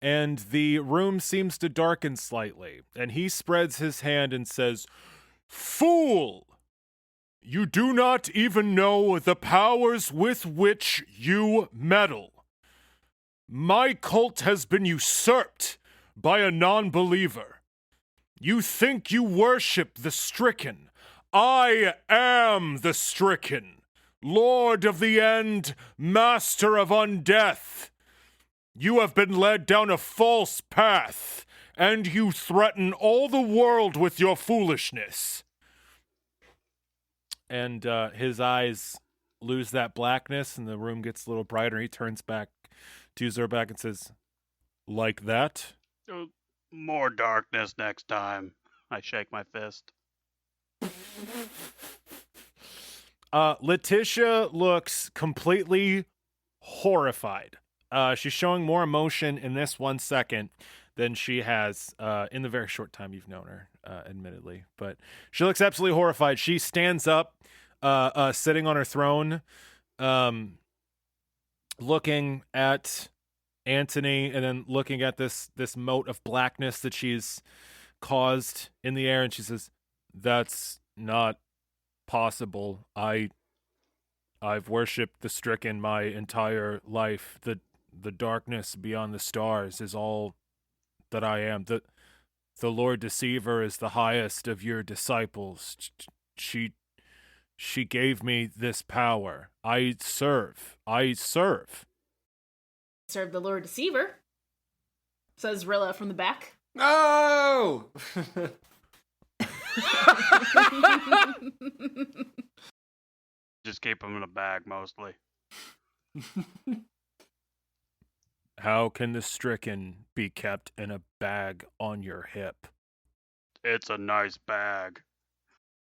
and the room seems to darken slightly. And he spreads his hand and says, Fool! You do not even know the powers with which you meddle. My cult has been usurped by a non-believer. You think you worship the stricken. I am the stricken, Lord of the End, Master of Undeath. You have been led down a false path, and you threaten all the world with your foolishness. And his eyes lose that blackness, and the room gets a little brighter. He turns back to Zurabak and says, Like that? More darkness next time. I shake my fist. Letitia looks completely horrified. She's showing more emotion in this 1 second than she has in the very short time you've known her, admittedly. But she looks absolutely horrified. She stands up, sitting on her throne, looking at Anthony and then looking at this mote of blackness that she's caused in the air, and she says, That's not possible. I've worshipped the stricken my entire life. The darkness beyond the stars is all that I am. The Lord Deceiver is the highest of your disciples. She gave me this power. I serve. Serve the Lord Deceiver, says Rilla from the back. No! Just keep them in a bag, mostly. How can the stricken be kept in a bag on your hip? It's a nice bag.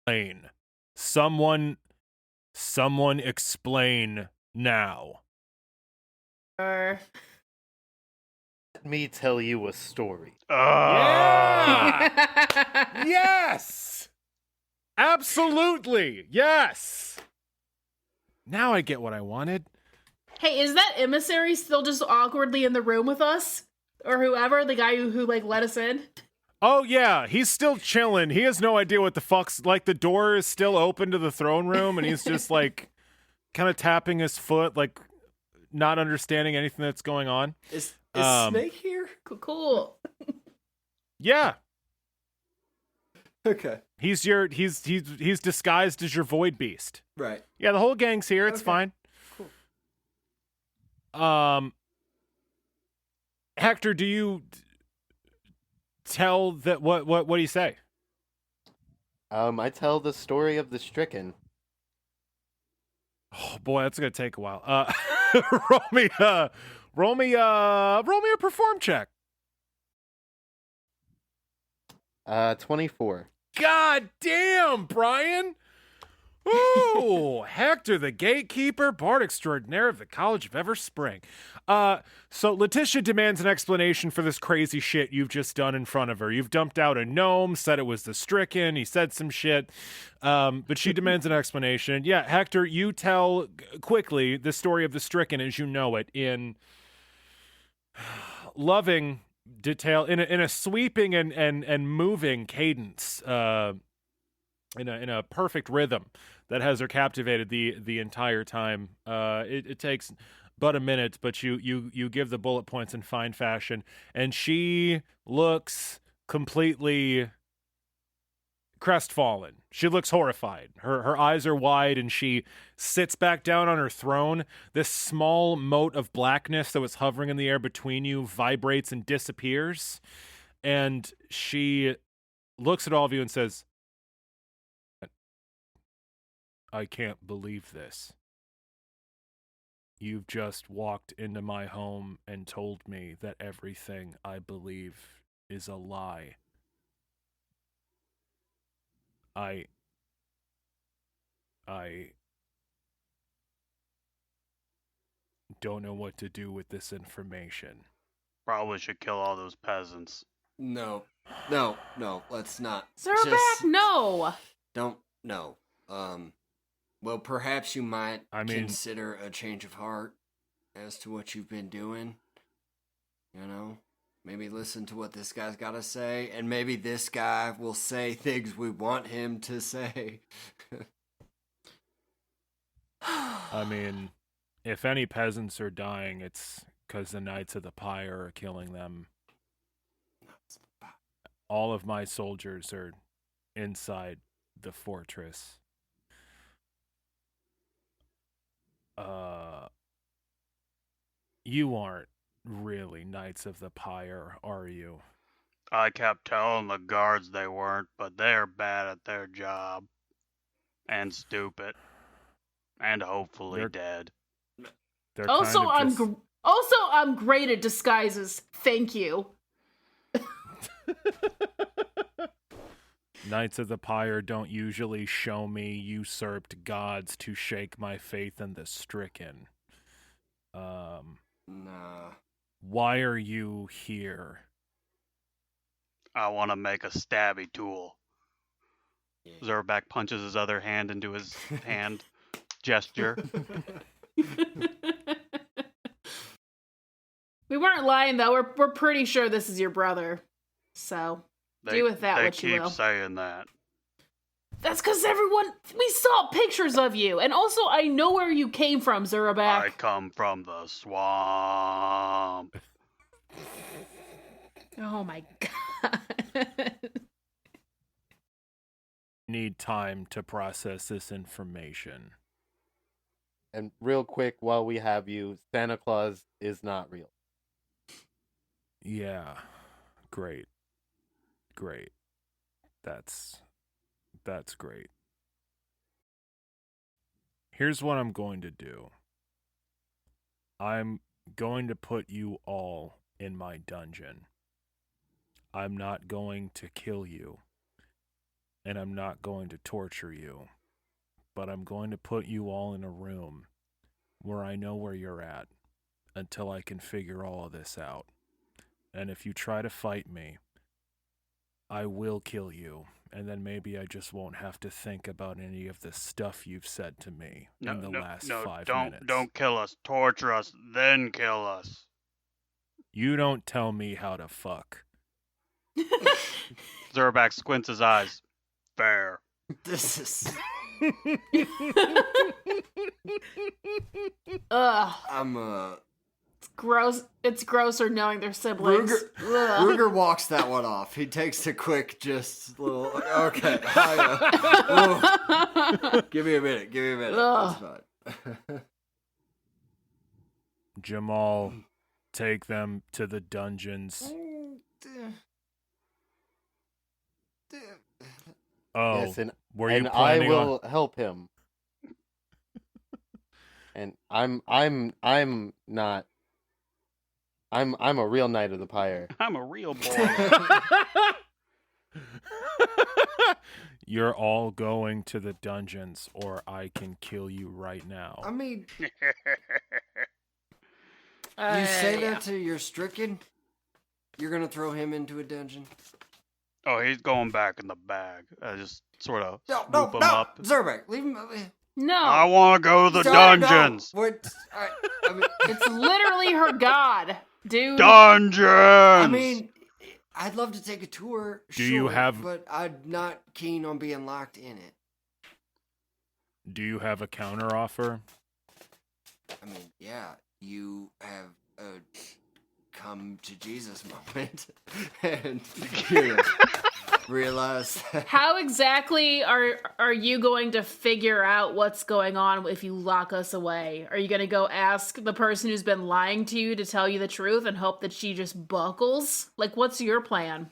Explain. Someone explain now. Let me tell you a story. Yeah! Yes! Absolutely! Yes! Now I get what I wanted. Hey, is that emissary still just awkwardly in the room with us? Or whoever, the guy who like let us in? Oh, yeah, he's still chilling. He has no idea what the fuck's... Like, the door is still open to the throne room, and he's just, like, kind of tapping his foot, like, not understanding anything that's going on. Is Snake here? Cool. Yeah. Okay. He's disguised as your void beast. Right. Yeah, the whole gang's here. It's Okay. fine. Cool. Hector, do you tell that what do you say? I tell the story of the stricken. Oh boy, that's gonna take a while. Roll me a perform check. 24. God damn, Brian! Ooh, Hector, the gatekeeper, bard extraordinaire of the College of Everspring. So Letitia demands an explanation for this crazy shit you've just done in front of her. You've dumped out a gnome, said it was the stricken, he said some shit, but she demands an explanation. Yeah, Hector, you tell quickly the story of the stricken as you know it in loving detail, in a sweeping and moving cadence, in a perfect rhythm that has her captivated the entire time. It takes but a minute, but you give the bullet points in fine fashion, and she looks completely crestfallen. She looks horrified. Her eyes are wide, and she sits back down on her throne. This small mote of blackness that was hovering in the air between you vibrates and disappears, and she looks at all of you and says, I can't believe this. You've just walked into my home and told me that everything I believe is a lie. I don't know what to do with this information. Probably should kill all those peasants. No, let's not. Zerback, no! Don't, no. Well, perhaps you might I mean, consider a change of heart as to what you've been doing. You know? Maybe listen to what this guy's got to say, and maybe this guy will say things we want him to say. I mean, if any peasants are dying, it's because the Knights of the Pyre are killing them. All of my soldiers are inside the fortress. You aren't really Knights of the Pyre, are you? I kept telling the guards they weren't, but they're bad at their job. And stupid. And hopefully dead. They're Also, kind of I'm great at disguises. Thank you. Knights of the Pyre don't usually show me usurped gods to shake my faith in the stricken. Nah. Why are you here? I want to make a stabby tool. Yeah. Zerback punches his other hand into his hand gesture. We weren't lying, though. We're pretty sure this is your brother. So, do with that what you will. They keep saying that. That's because we saw pictures of you. And also, I know where you came from, Zerback. I come from the swamp. Oh my god. Need time to process this information. And real quick, while we have you, Santa Claus is not real. Yeah. Great. That's great. Here's what I'm going to do. I'm going to put you all in my dungeon. I'm not going to kill you. And I'm not going to torture you. But I'm going to put you all in a room where I know where you're at until I can figure all of this out. And if you try to fight me, I will kill you, and then maybe I just won't have to think about any of the stuff you've said to me in the last 5 minutes. Don't kill us. Torture us, then kill us. You don't tell me how to fuck. Zerback squints his eyes. Fair. This is. Ugh. It's Gross. It's grosser knowing they're siblings. Ruger walks that one off. He takes a quick, just little. Okay. Give me a minute. That's fine. Jamal, take them to the dungeons. Oh, Yes, and were you and I planning will help him. And I'm not. I'm a real knight of the pyre. I'm a real boy. You're all going to the dungeons, or I can kill you right now. I mean, you say that to your stricken? You're gonna throw him into a dungeon? Oh, he's going back in the bag. I just sort of No, swoop him up. Zerbeck, leave him. No. I want to go to the No, dungeons. no. What? I mean, It's literally her god, dude. Dungeons. I mean, I'd love to take a tour. Do you have- But I'm not keen on being locked in it. Do you have a counteroffer? I mean, yeah, you have a come to Jesus moment, and you realize that. How exactly are you going to figure out what's going on if you lock us away? Are you going to go ask the person who's been lying to you to tell you the truth and hope that she just buckles? Like, what's your plan?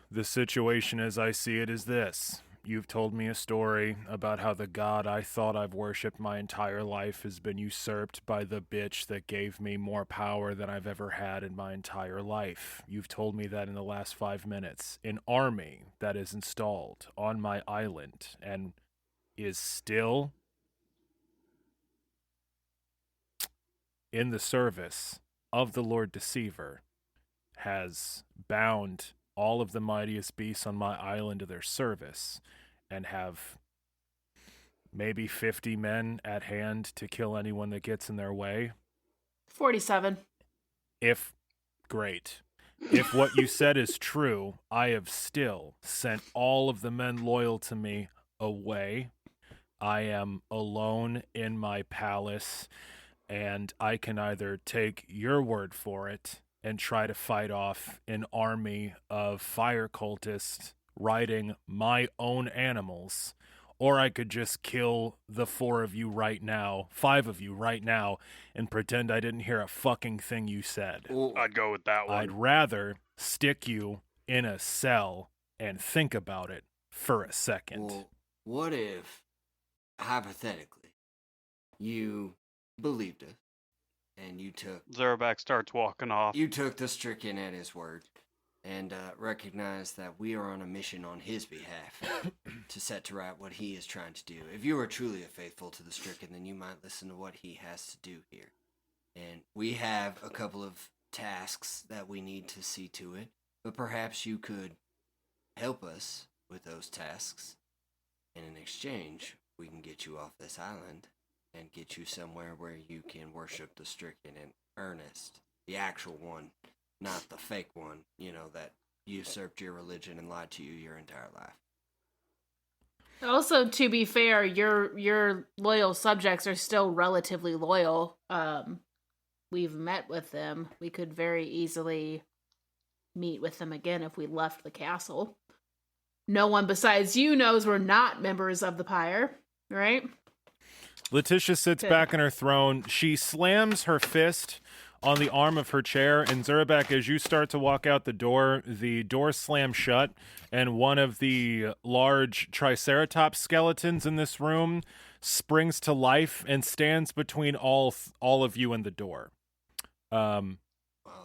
The situation as I see it is this. You've told me a story about how the god I thought I've worshipped my entire life has been usurped by the bitch that gave me more power than I've ever had in my entire life. You've told me that in the last 5 minutes. An army that is installed on my island and is still in the service of the Lord Deceiver has bound all of the mightiest beasts on my island to their service and have maybe 50 men at hand to kill anyone that gets in their way. 47. Great. If what you said is true, I have still sent all of the men loyal to me away. I am alone in my palace, and I can either take your word for it and try to fight off an army of fire cultists riding my own animals, or I could just kill the 4 of you right now, 5 of you right now, and pretend I didn't hear a fucking thing you said. I'd go with that one. I'd rather stick you in a cell and think about it for a second. Well, what if, hypothetically, you believed it, and you took Zerback starts walking off. the stricken at his word, and recognized that we are on a mission on his behalf to set to right what he is trying to do. If you are truly faithful to the stricken, then you might listen to what he has to do here. And we have a couple of tasks that we need to see to it, but perhaps you could help us with those tasks, and in exchange, we can get you off this island and get you somewhere where you can worship the stricken in earnest. The actual one, not the fake one, that usurped your religion and lied to you your entire life. Also, to be fair, your loyal subjects are still relatively loyal. We've met with them. We could very easily meet with them again if we left the castle. No one besides you knows we're not members of the Pyre, right? Letitia sits back in her throne. She slams her fist on the arm of her chair, and Zerback, as you start to walk out the door slams shut, and one of the large Triceratops skeletons in this room springs to life and stands between all of you and the door. Wow,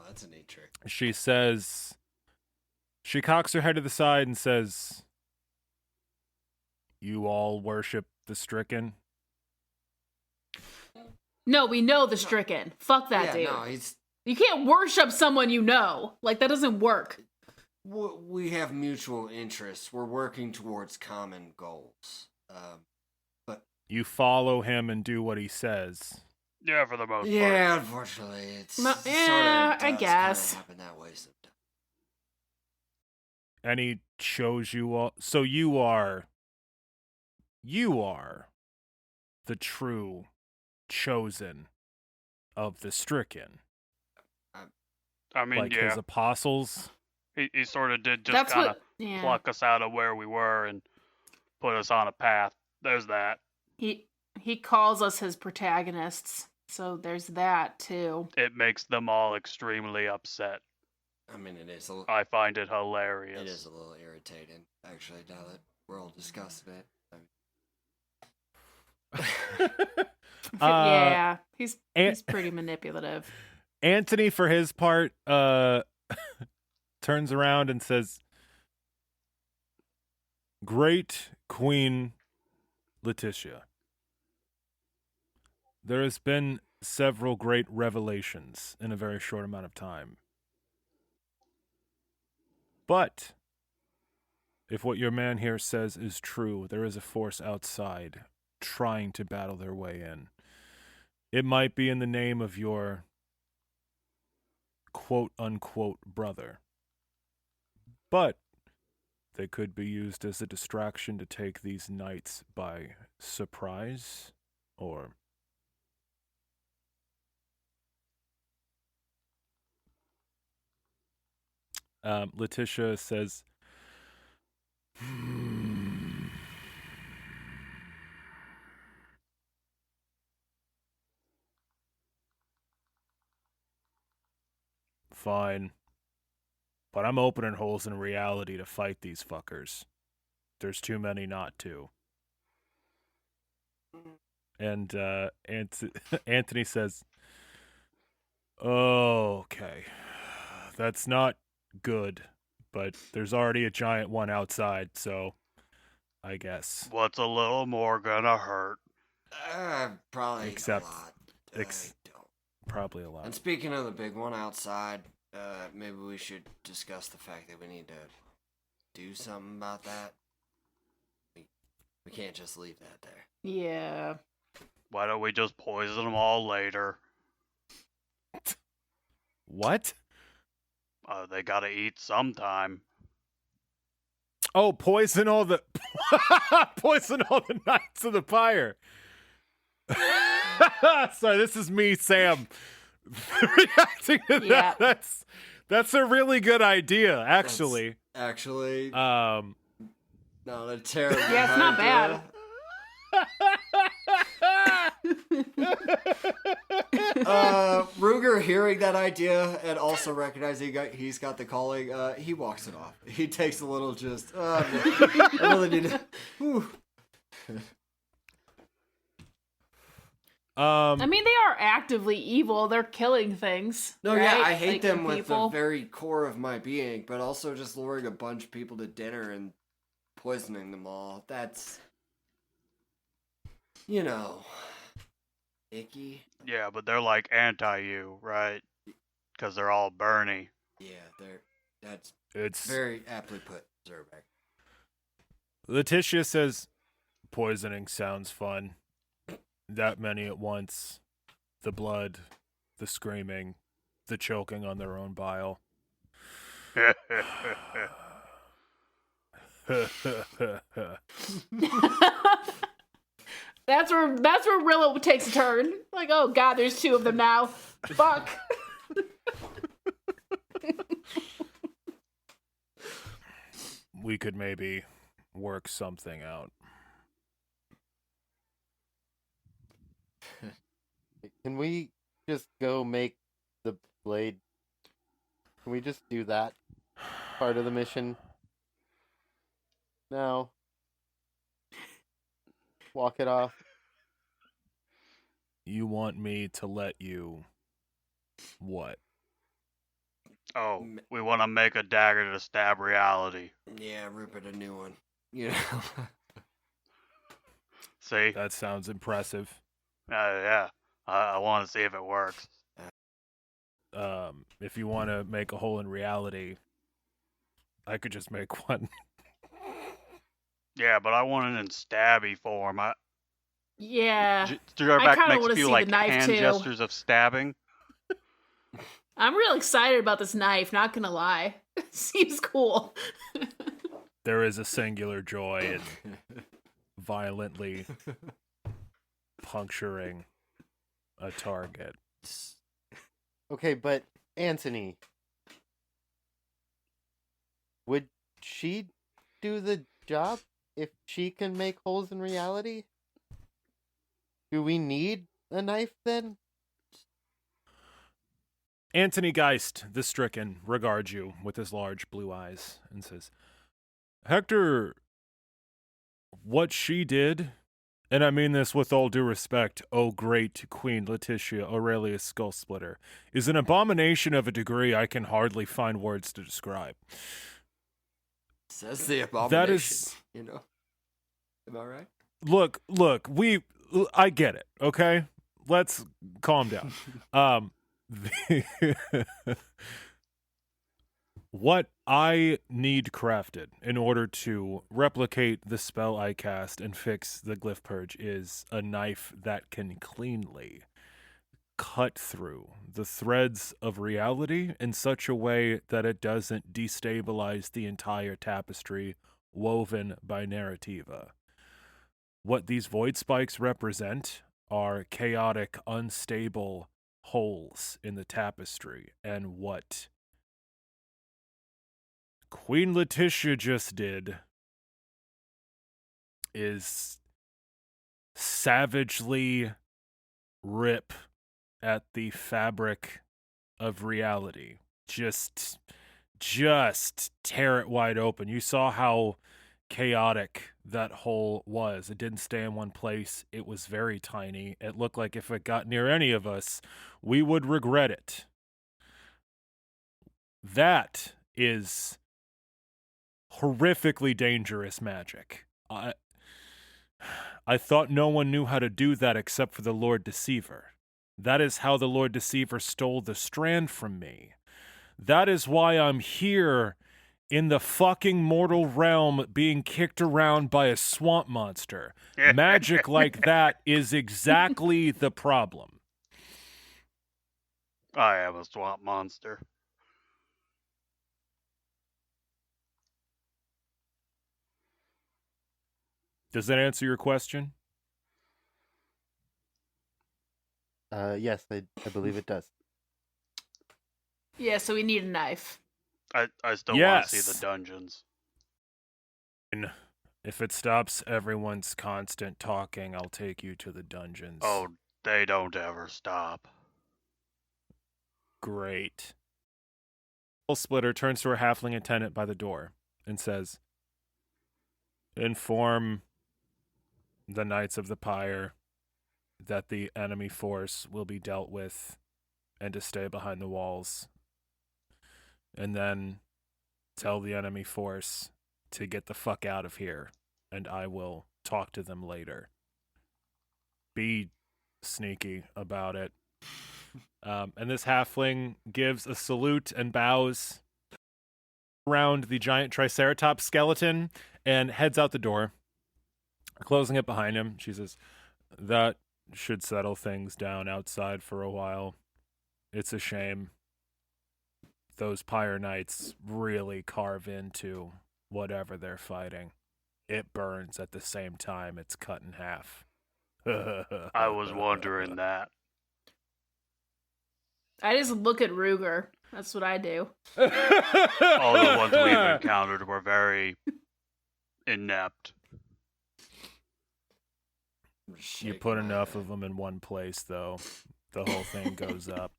that's a neat trick. She says, she cocks her head to the side and says, "You all worship the stricken?" No, we know the stricken. Fuck that dude. No, You can't worship someone you know. Like, that doesn't work. we have mutual interests. We're working towards common goals. But You follow him and do what he says. Yeah, for the most part. Yeah, unfortunately, it's No, sort yeah, of I guess. happen that way sometimes. And he shows you all. So you are the true chosen of the stricken. I mean, Like yeah. his apostles. He sort of did just That's kind of what. Yeah. pluck us out of where we were and put us on a path. There's that. He calls us his protagonists, so there's that too. It makes them all extremely upset. I mean, it is I find it hilarious. it is a little irritating, actually, now that we're all discussing it. Yeah, he's pretty manipulative. Anthony, for his part, turns around and says, "Great Queen Letitia, there has been several great revelations in a very short amount of time. But if what your man here says is true, there is a force outside trying to battle their way in. It might be in the name of your quote-unquote brother. But they could be used as a distraction to take these knights by surprise, or..." Letitia says, "Fine. But I'm opening holes in reality to fight these fuckers. There's too many not to." And Anthony says, "Okay. That's not good, but there's already a giant one outside, so I guess." What's a little more gonna hurt? Probably Except- a lot. ex- I don't. Probably a lot. And speaking of the big one outside, maybe we should discuss the fact that we need to do something about that. We can't just leave that there. Yeah. Why don't we just poison them all later? What? They gotta eat sometime. Oh, poison all the knights of the pyre. Sorry, this is me, Sam, reacting to Yeah. that. That's a really good idea, actually. That's actually, Uh, not a terrible Yeah, it's not idea. Ruger hearing that idea and also recognizing he's got the calling, he walks it off. He takes a little just, I really need to, whew. I mean, they are actively evil. They're killing things. No, right? yeah, I hate Like, them with people. the very core of my being, but also just luring a bunch of people to dinner and poisoning them all. That's, you know, icky. Yeah, but they're like anti-you, right? Because they're all Bernie. Yeah, that's it's very aptly put, Zerbeck. Letitia says, "Poisoning sounds fun. That many at once. The blood, the screaming, the choking on their own bile." That's where Rilla takes a turn. Like, oh god, there's two of them now. Fuck. We could maybe work something out. Can we just go make the blade? Can we just do that part of the mission? No. Walk it off. You want me to let you... what? Oh, we want to make a dagger to stab reality. Yeah, Rupert, a new one. You know? See? That sounds impressive. Yeah. I want to see if it works. If you want to make a hole in reality, I could just make one. Yeah, but I want it in stabby form. Yeah. I Drawback kinda makes wanna you feel see like the knife, hand too. gestures of stabbing. I'm real excited about this knife, not gonna lie. Seems cool. There is a singular joy in violently puncturing a target. Okay, but Anthony, would she do the job if she can make holes in reality? Do we need a knife then? Anthony Geist, the stricken, regards you with his large blue eyes and says, Hector, what she did, and I mean this with all due respect, O great Queen Letitia Aurelius Skullsplitter, is an abomination of a degree I can hardly find words to describe. Says the abomination. That is... You know? Am I right? Look, I get it, okay? Let's calm down. What I need crafted in order to replicate the spell I cast and fix the glyph purge is a knife that can cleanly cut through the threads of reality in such a way that it doesn't destabilize the entire tapestry woven by Narrativa. What these void spikes represent are chaotic, unstable holes in the tapestry, and what Queen Letitia just did is savagely rip at the fabric of reality. Just tear it wide open. You saw how chaotic that hole was. It didn't stay in one place. It was very tiny. It looked like if it got near any of us, we would regret it. That is horrifically dangerous magic. I thought no one knew how to do that except for the Lord Deceiver. That is how the Lord Deceiver stole the strand from me. That is why I'm here in the fucking mortal realm being kicked around by a swamp monster. Magic like that is exactly the problem. I am a swamp monster. Does that answer your question? Yes, I believe it does. Yeah, so we need a knife. I still want Yes. to see the dungeons. If it stops everyone's constant talking, I'll take you to the dungeons. Oh, they don't ever stop. Great. Splitter turns to her halfling attendant by the door and says, Inform the Knights of the Pyre that the enemy force will be dealt with and to stay behind the walls. And then tell the enemy force to get the fuck out of here, and I will talk to them later. Be sneaky about it. And this halfling gives a salute and bows around the giant Triceratops skeleton and heads out the door, closing it behind him. She says, that should settle things down outside for a while. It's a shame. Those Pyre Knights really carve into whatever they're fighting. It burns at the same time it's cut in half. I was wondering that. I just look at Ruger. That's what I do. All the ones we've encountered were very inept. You put enough of them in one place, though, the whole thing goes up.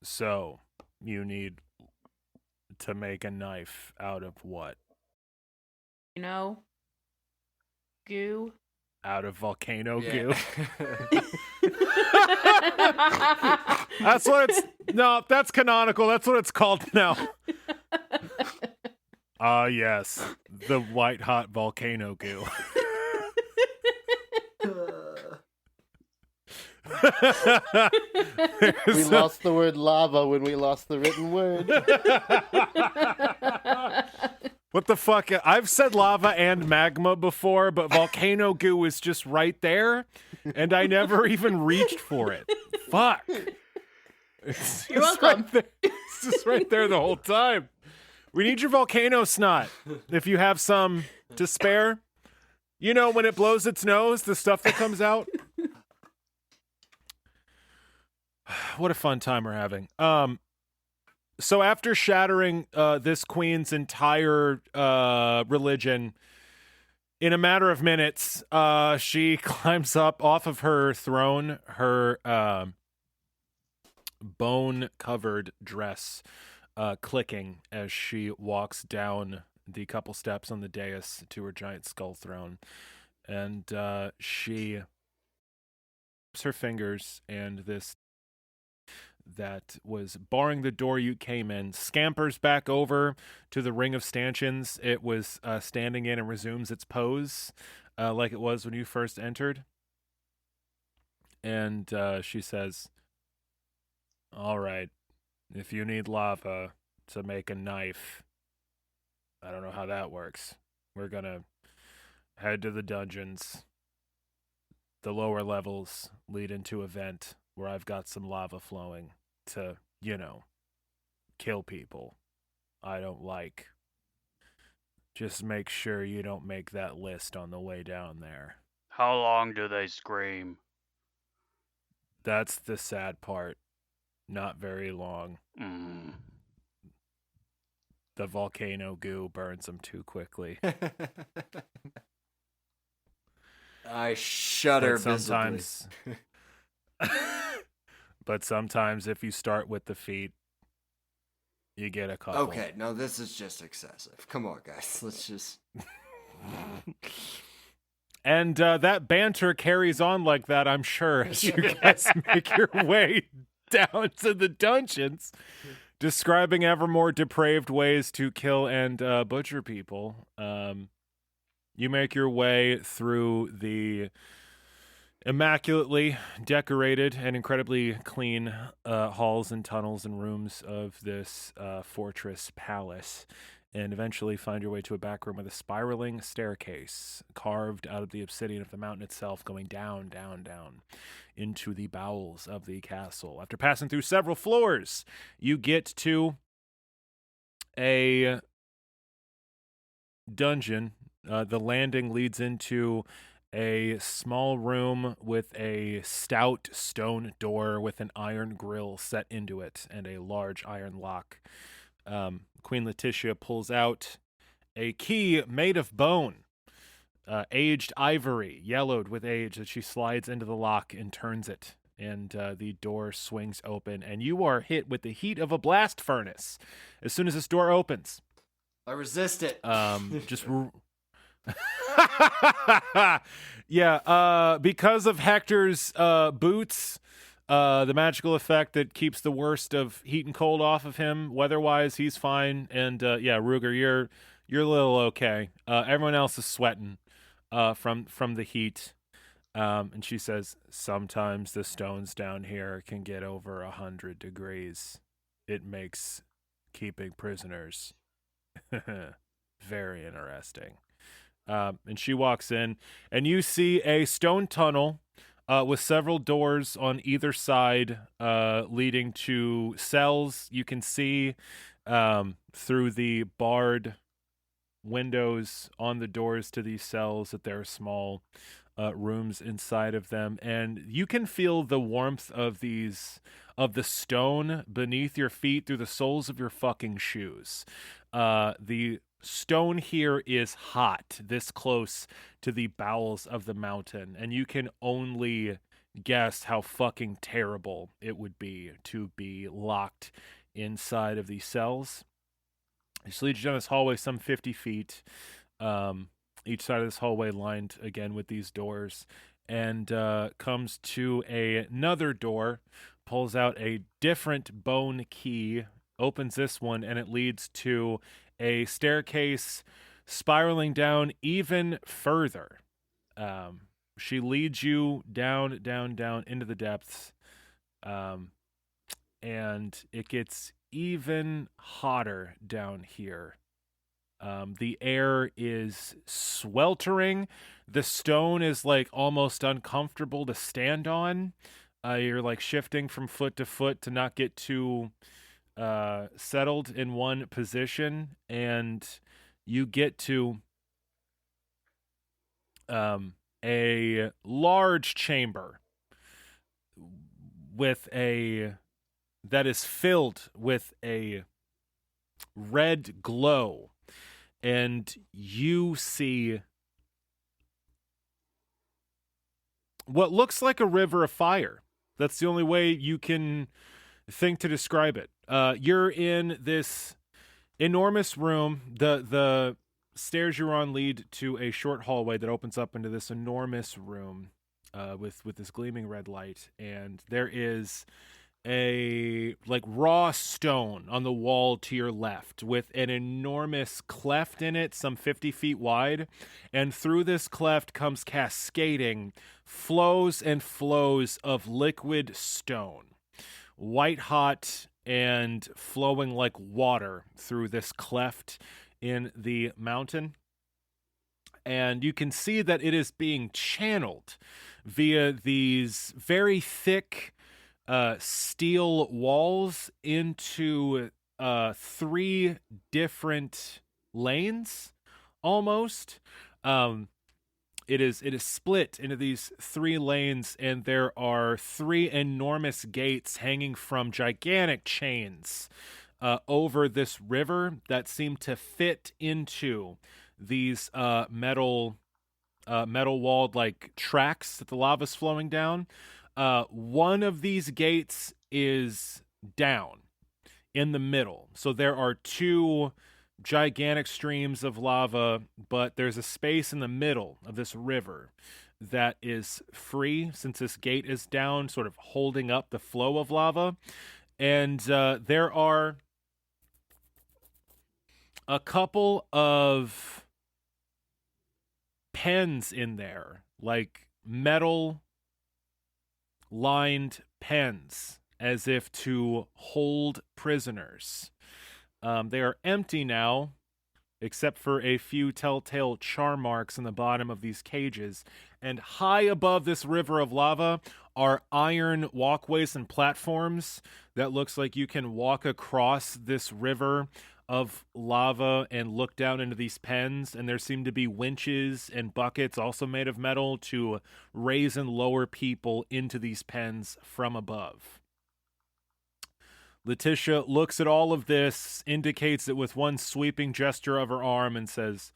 So, you need to make a knife out of what? You know? Goo. Out of volcano Yeah. goo? That's what it's... No, that's canonical. That's what it's called now. Ah, yes. The white-hot volcano goo. We lost the word lava when we lost the written word. What the fuck? I've said lava and magma before, but volcano goo is just right there, and I never even reached for it. Fuck. It's You're just welcome. Right there. It's just right there the whole time. We need your volcano snot. If you have some to spare. You know, when it blows its nose, the stuff that comes out. What a fun time we're having. So after shattering this queen's entire religion, in a matter of minutes, she climbs up off of her throne, her bone-covered dress clicking as she walks down the couple steps on the dais to her giant skull throne. And she snaps her fingers, and this that was barring the door you came in scampers back over to the ring of stanchions it was standing in and resumes its pose like it was when you first entered. And she says, all right, if you need lava to make a knife, I don't know how that works. We're gonna head to the dungeons. The lower levels lead into a vent where I've got some lava flowing to, kill people I don't like. Just make sure you don't make that list on the way down there. How long do they scream? That's the sad part. Not very long. The volcano goo burns them too quickly. I shudder But sometimes, but sometimes if you start with the feet, you get a couple. Okay, no, this is just excessive. Come on, guys. Let's just... And that banter carries on like that, I'm sure, as you guys make your way down to the dungeons, describing ever more depraved ways to kill and butcher people. You make your way through the immaculately decorated and incredibly clean halls and tunnels and rooms of this fortress palace, and eventually find your way to a back room with a spiraling staircase carved out of the obsidian of the mountain itself, going down, down, down into the bowels of the castle. After passing through several floors, you get to a dungeon. The landing leads into a small room with a stout stone door with an iron grill set into it and a large iron lock. Queen Letitia pulls out a key made of bone, aged ivory, yellowed with age, that she slides into the lock and turns it. And the door swings open, and you are hit with the heat of a blast furnace as soon as this door opens. I resist it. Yeah, because of Hector's boots, the magical effect that keeps the worst of heat and cold off of him. Weather-wise, he's fine. And yeah, Ruger, you're a little okay. Everyone else is sweating from the heat. And she says, sometimes the stones down here can get over 100 degrees. It makes keeping prisoners very interesting. And she walks in, and you see a stone tunnel with several doors on either side leading to cells. You can see through the barred windows on the doors to these cells that there are small rooms inside of them, and you can feel the warmth of the stone beneath your feet through the soles of your fucking shoes. The stone here is hot, this close to the bowels of the mountain, and you can only guess how fucking terrible it would be to be locked inside of these cells. This leads you down this hallway some 50 feet, each side of this hallway lined again with these doors, and comes to another door, pulls out a different bone key, opens this one, and it leads to a staircase spiraling down even further. She leads you down, down, down into the depths, and it gets even hotter down here. The air is sweltering. The stone is like almost uncomfortable to stand on. You're like shifting from foot to foot to not get too settled in one position, and you get to a large chamber that is filled with a red glow, and you see what looks like a river of fire. That's the only way you can think to describe it. You're in this enormous room. The stairs you're on lead to a short hallway that opens up into this enormous room with this gleaming red light, and there is a like raw stone on the wall to your left with an enormous cleft in it, some 50 feet wide, and through this cleft comes cascading flows and flows of liquid stone, white hot and flowing like water through this cleft in the mountain. And you can see that it is being channeled via these very thick steel walls into 3 different lanes, almost. It is split into these 3 lanes, and there are 3 enormous gates hanging from gigantic chains over this river that seem to fit into these metal walled like tracks that the lava's flowing down. One of these gates is down in the middle. So there are 2 gigantic streams of lava, but there's a space in the middle of this river that is free since this gate is down, sort of holding up the flow of lava. And there are a couple of pens in there, like metal lined pens, as if to hold prisoners. They are empty now, except for a few telltale char marks in the bottom of these cages. And high above this river of lava are iron walkways and platforms that looks like you can walk across this river of lava and look down into these pens, and there seem to be winches and buckets also made of metal to raise and lower people into these pens from above. Letitia looks at all of this, indicates it with one sweeping gesture of her arm, and says,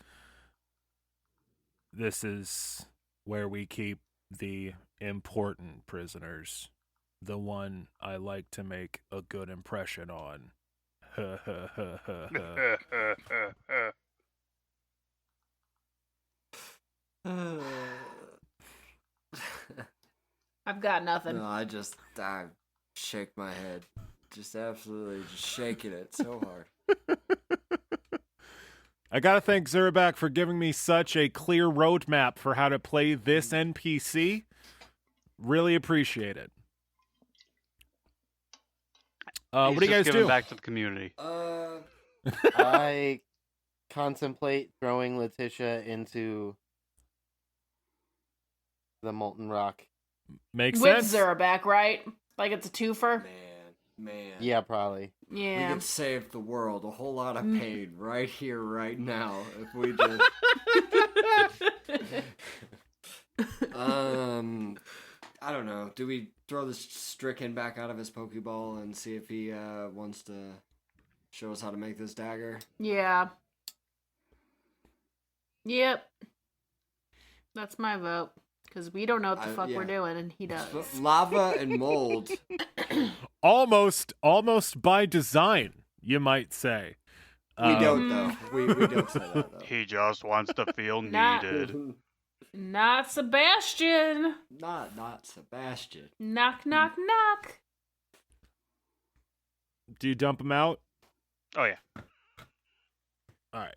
"This is where we keep the important prisoners, the one I like to make a good impression on." I've got nothing. No, I shake my head. Just absolutely just shaking it so hard. I gotta thank Zerback for giving me such a clear roadmap for how to play this NPC. Really appreciate it. What do you guys do? Back to the community. I contemplate throwing Letitia into the molten rock. Makes With sense. Zerback, right? Like it's a twofer? Man. Yeah, probably. Yeah. We could save the world a whole lot of pain right here, right now, if we did. I don't know. Do we throw this Stricken back out of his Pokeball and see if he wants to show us how to make this dagger? Yeah. Yep. That's my vote. Because we don't know what the fuck we're doing, and he does. Lava and mold. Almost by design, you might say. We don't, though. We don't say that, though. He just wants to feel Not- needed. Not Sebastian. Not Sebastian. Knock, knock, knock. Do you dump him out? Oh, yeah. All right.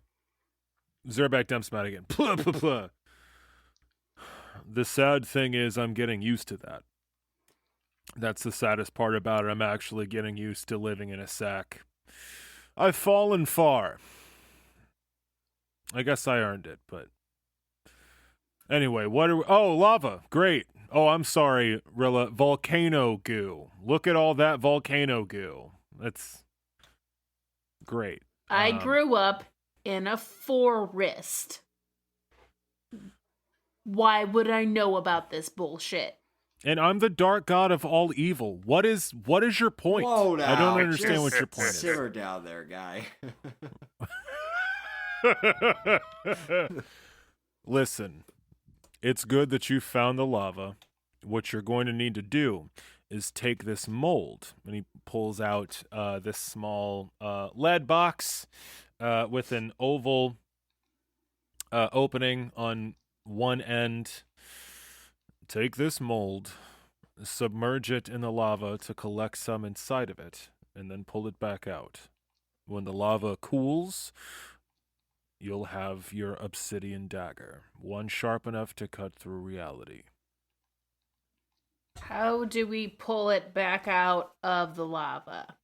Zerback dumps him out again. Pluh, pluh, pluh. The sad thing is I'm getting used to that. That's the saddest part about it. I'm actually getting used to living in a sack. I've fallen far. I guess I earned it, but anyway, what are we... Oh, lava. Great. Oh, I'm sorry, Rilla. Volcano goo. Look at all that volcano goo. That's great. I grew up in a forest. Why would I know about this bullshit? And I'm the dark god of all evil. What is your point? Whoa, now. I don't understand Just what your point is. Simmer down there, guy. Listen, it's good that you found the lava. What you're going to need to do is take this mold, and he pulls out this small lead box with an oval opening on one end. Take this mold, submerge it in the lava to collect some inside of it, and then pull it back out. When the lava cools, you'll have your obsidian dagger, one sharp enough to cut through reality. How do we pull it back out of the lava?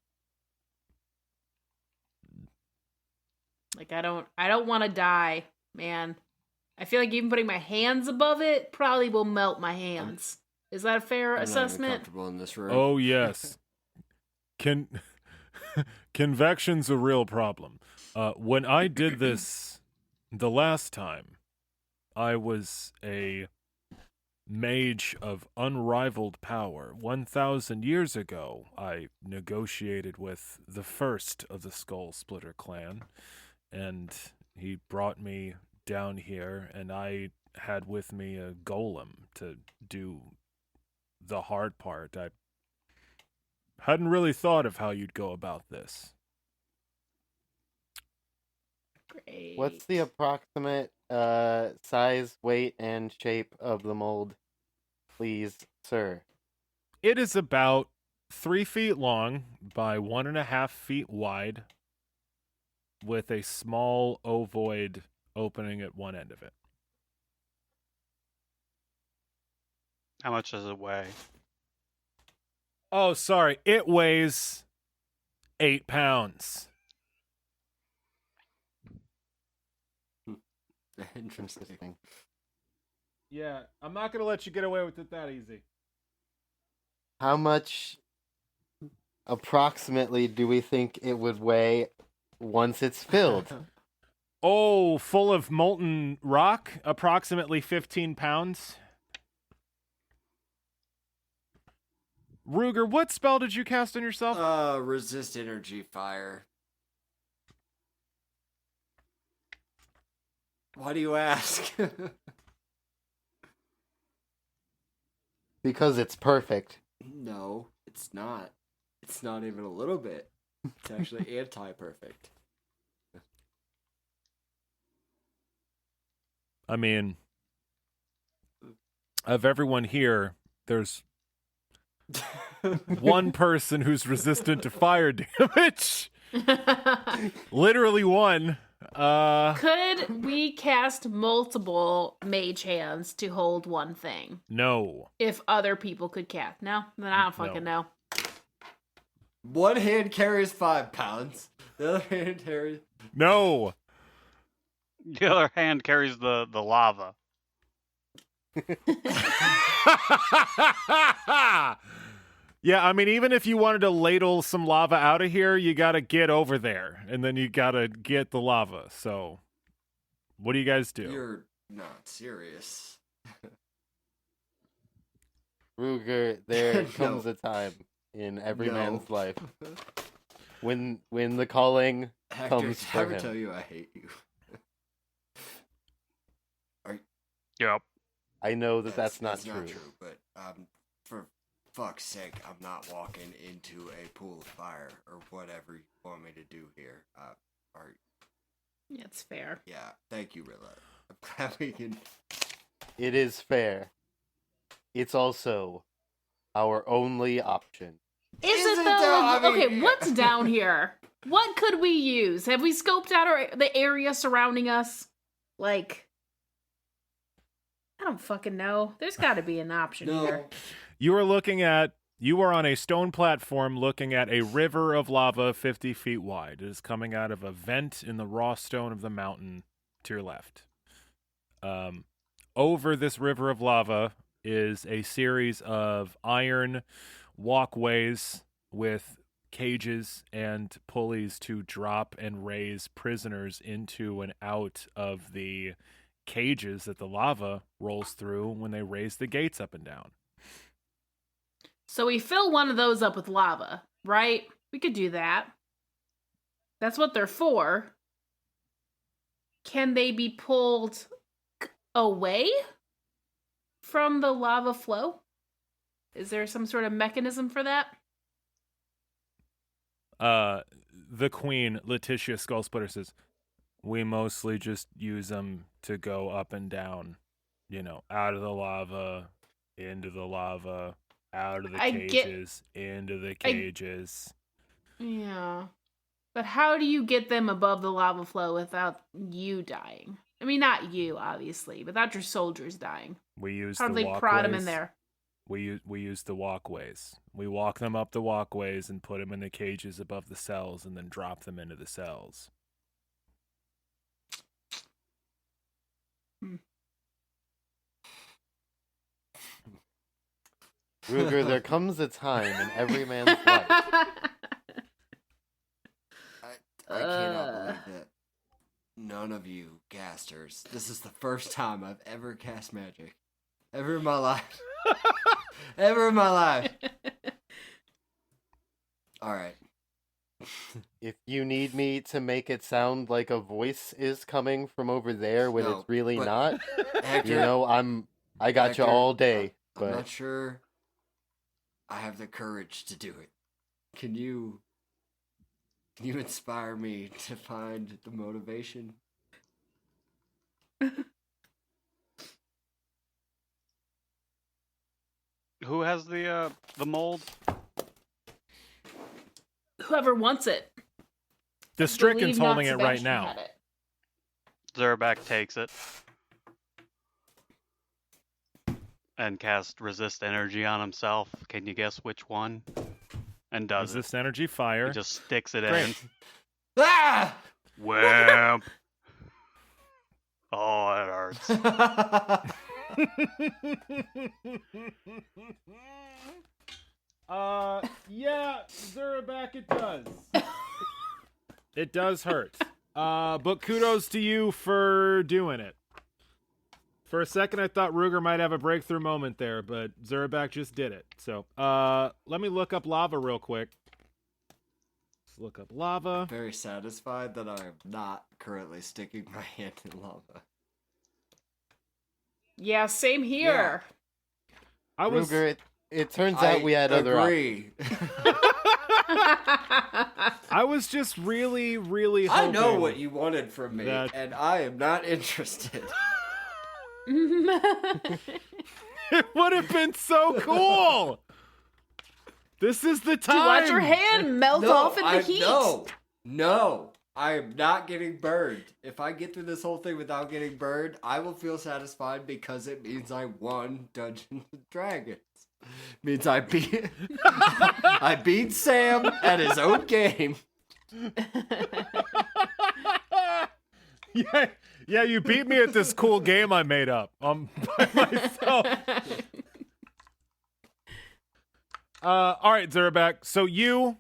Like, I don't want to die, man. I feel like even putting my hands above it probably will melt my hands. Is that a fair I'm not even assessment? comfortable in this room. Oh, yes. Convection's a real problem. When I did this the last time, I was a mage of unrivaled power. 1,000 years ago, I negotiated with the first of the Skull Splitter clan, and he brought me down here, and I had with me a golem to do the hard part. I hadn't really thought of how you'd go about this. Great. What's the approximate size, weight, and shape of the mold, please, sir? It is about 3 feet long by 1.5 feet wide, with a small ovoid opening at one end of it. How much does it weigh? Oh, sorry. It weighs 8 pounds. Interesting. Yeah, I'm not going to let you get away with it that easy. How much approximately do we think it would weigh once it's filled? Oh, full of molten rock, approximately 15 pounds. Ruger, what spell did you cast on yourself? Resist energy fire. Why do you ask? Because it's perfect. No, it's not. It's not even a little bit. It's actually anti-perfect. I mean, of everyone here, there's one person who's resistant to fire damage. Literally one. Could we cast multiple mage hands to hold one thing? No. If other people could cast. No? Then I don't fucking know. One hand carries 5 pounds. The other hand carries... No. The other hand carries the lava. Yeah, I mean, even if you wanted to ladle some lava out of here, you gotta get over there, and then you gotta get the lava. So, what do you guys do? You're not serious. Ruger, there No. comes a time in every No. man's life when the calling Hector, comes did I for ever him. tell you I hate you? Yep. I know that's not true. not true, but for fuck's sake, I'm not walking into a pool of fire or whatever you want me to do here. It's fair. Yeah, thank you, Rilla. I'm glad we can... It is fair. It's also our only option. Is Is it it though? though? I mean- Okay, what's down here? What could we use? Have we scoped out the area surrounding us? Like, I don't fucking know. There's got to be an option here. You are on a stone platform looking at a river of lava 50 feet wide. It is coming out of a vent in the raw stone of the mountain to your left. Over this river of lava is a series of iron walkways with cages and pulleys to drop and raise prisoners into and out of the cages that the lava rolls through when they raise the gates up and down. So we fill one of those up with lava, right? We could do that. That's what they're for. Can they be pulled away from the lava flow? Is there some sort of mechanism for that? The queen, Letitia Skullsplitter, says, we mostly just use them to go up and down, out of the lava, into the lava, out of the cages, into the cages. Yeah. But how do you get them above the lava flow without you dying? I mean, not you, obviously, without your soldiers dying. We use how the do they walkways. prod them in there? We use the walkways. We walk them up the walkways and put them in the cages above the cells and then drop them into the cells. Ruger, there comes a time in every man's life. I cannot believe that none of you casters. This is the first time I've ever cast magic. Ever in my life. Ever in my life. Alright. If you need me to make it sound like a voice is coming from over there when No, it's really but not, Hector, I got you Hector, all day. I'm But not sure I have the courage to do it. Can you inspire me to find the motivation? Who has the mold? Whoever wants it. The Stricken's Believe not holding it right Sebastian now. had it. Zerback takes it and casts resist energy on himself. Can you guess which one? And does Resist energy fire. it? He just sticks it Great. in. Ah! Wham! Oh, it hurts. Yeah, Zerback, it does. It does hurt. But kudos to you for doing it. For a second, I thought Ruger might have a breakthrough moment there, but Zerback just did it. So, let me look up lava real quick. Let's look up lava. Very satisfied that I am not currently sticking my hand in lava. Yeah, same here. I was. Ruger, it turns out we had other options. agree. I was just really, really hoping I know what you wanted from me, that- and I am not interested. It would have been so cool. This is the To time. watch your hand melt off in the heat. No, I am not getting burned. If I get through this whole thing without getting burned, I will feel satisfied because it means I won Dungeons and Dragons. Means I beat I beat Sam at his own game. Yeah, you beat me at this cool game I made up by myself. All right, Zerback. So you,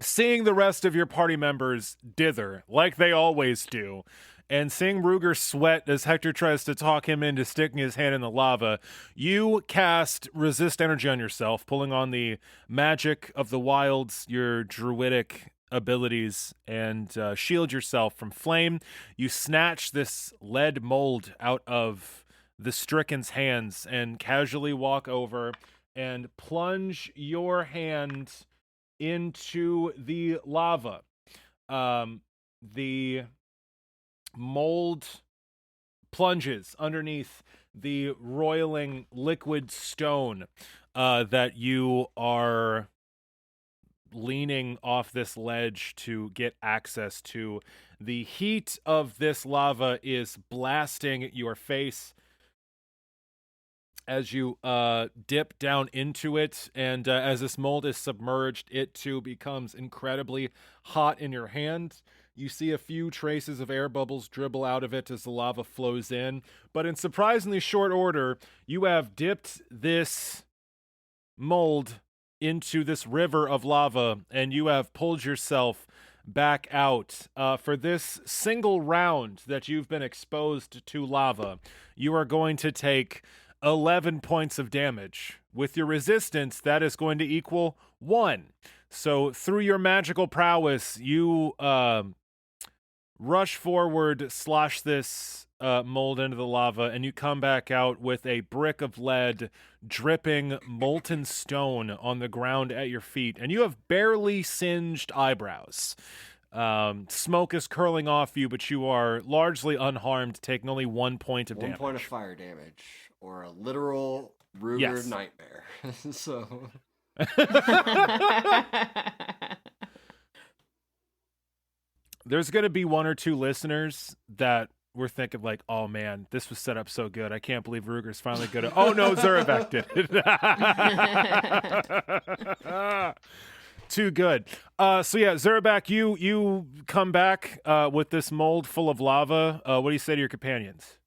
seeing the rest of your party members dither, like they always do, and seeing Ruger sweat as Hector tries to talk him into sticking his hand in the lava, you cast Resist Energy on yourself, pulling on the magic of the wilds, your druidic abilities, and shield yourself from flame. You snatch this lead mold out of the Stricken's hands and casually walk over and plunge your hand into the lava. The mold plunges underneath the roiling liquid stone that you are leaning off this ledge to get access to. The heat of this lava is blasting your face as you dip down into it, and as this mold is submerged, it too becomes incredibly hot in your hand. You see a few traces of air bubbles dribble out of it as the lava flows in. But in surprisingly short order, you have dipped this mold into this river of lava, and you have pulled yourself back out. For this single round that you've been exposed to lava, you are going to take 11 points of damage. With your resistance, that is going to equal 1. So through your magical prowess, you rush forward, slosh this mold into the lava, and you come back out with a brick of lead dripping molten stone on the ground at your feet, and you have barely singed eyebrows. Smoke is curling off you, but you are largely unharmed, taking only 1 point of damage. 1 point of fire damage, or a literal Ruger Yes. nightmare. So... There's going to be 1 or 2 listeners that were thinking like, oh man, this was set up so good. I can't believe Ruger's finally good at... Oh no, Zurabek did it. Too good. So yeah, Zurabek, you come back with this mold full of lava. What do you say to your companions?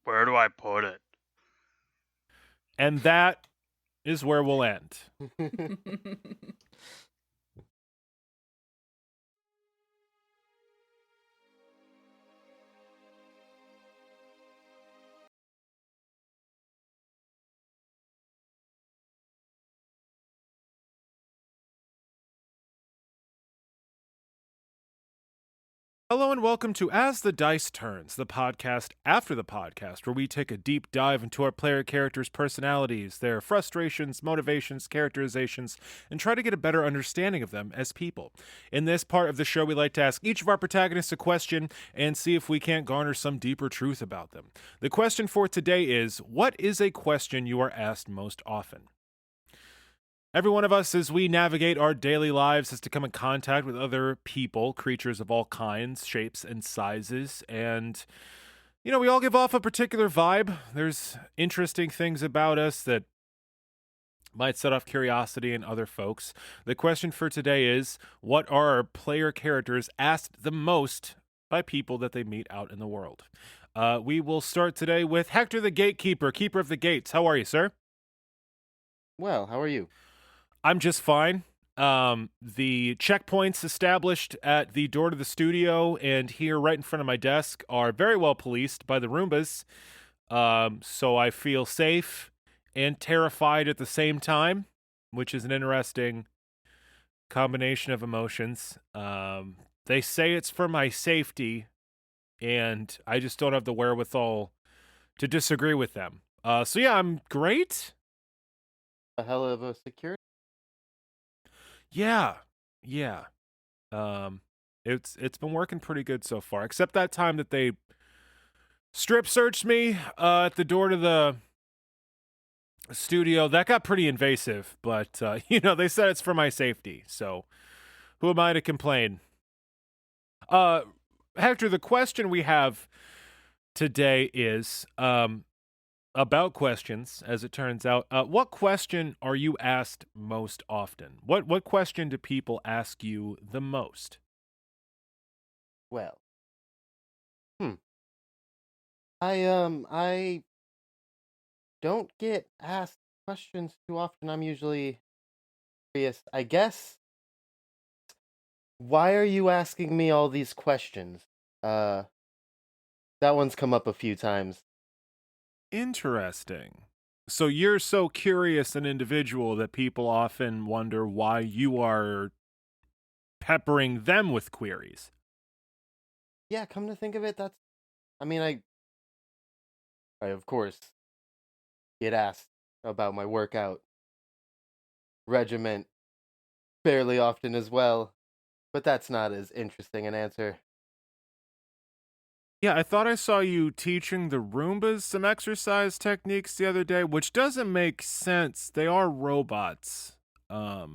Where do I put it? And that is where we'll end. Hello and welcome to As the Dice Turns, the podcast after the podcast, where we take a deep dive into our player characters' personalities, their frustrations, motivations, characterizations, and try to get a better understanding of them as people. In this part of the show, we like to ask each of our protagonists a question and see if we can't garner some deeper truth about them. The question for today is, what is a question you are asked most often? Every one of us, as we navigate our daily lives, has to come in contact with other people, creatures of all kinds, shapes, and sizes. And, you know, we all give off a particular vibe. There's interesting things about us that might set off curiosity in other folks. The question for today is, what are our player characters asked the most by people that they meet out in the world? We will start today with Hector the Gatekeeper, Keeper of the Gates. How are you, sir? Well, how are you? I'm just fine. The checkpoints established at the door to the studio and here right in front of my desk are very well policed by the Roombas. So I feel safe and terrified at the same time, which is an interesting combination of emotions. They say it's for my safety, and I just don't have the wherewithal to disagree with them. So yeah, I'm great. A hell of a security. Yeah. It's been working pretty good so far, except that time that they strip searched me at the door to the studio. That got pretty invasive, but you know, they said it's for my safety, so who am I to complain? Hector, the question we have today is about questions, as it turns out. What question are you asked most often? What question do people ask you the most? Well, I don't get asked questions too often. I'm usually curious. I guess. Why are you asking me all these questions? That one's come up a few times. Interesting. So you're so curious an individual that people often wonder why you are peppering them with queries. Yeah, come to think of it, that's. I mean, I of course get asked about my workout regiment fairly often as well, but that's not as interesting an answer. Yeah, I thought I saw you teaching the Roombas some exercise techniques the other day, which doesn't make sense. They are robots. They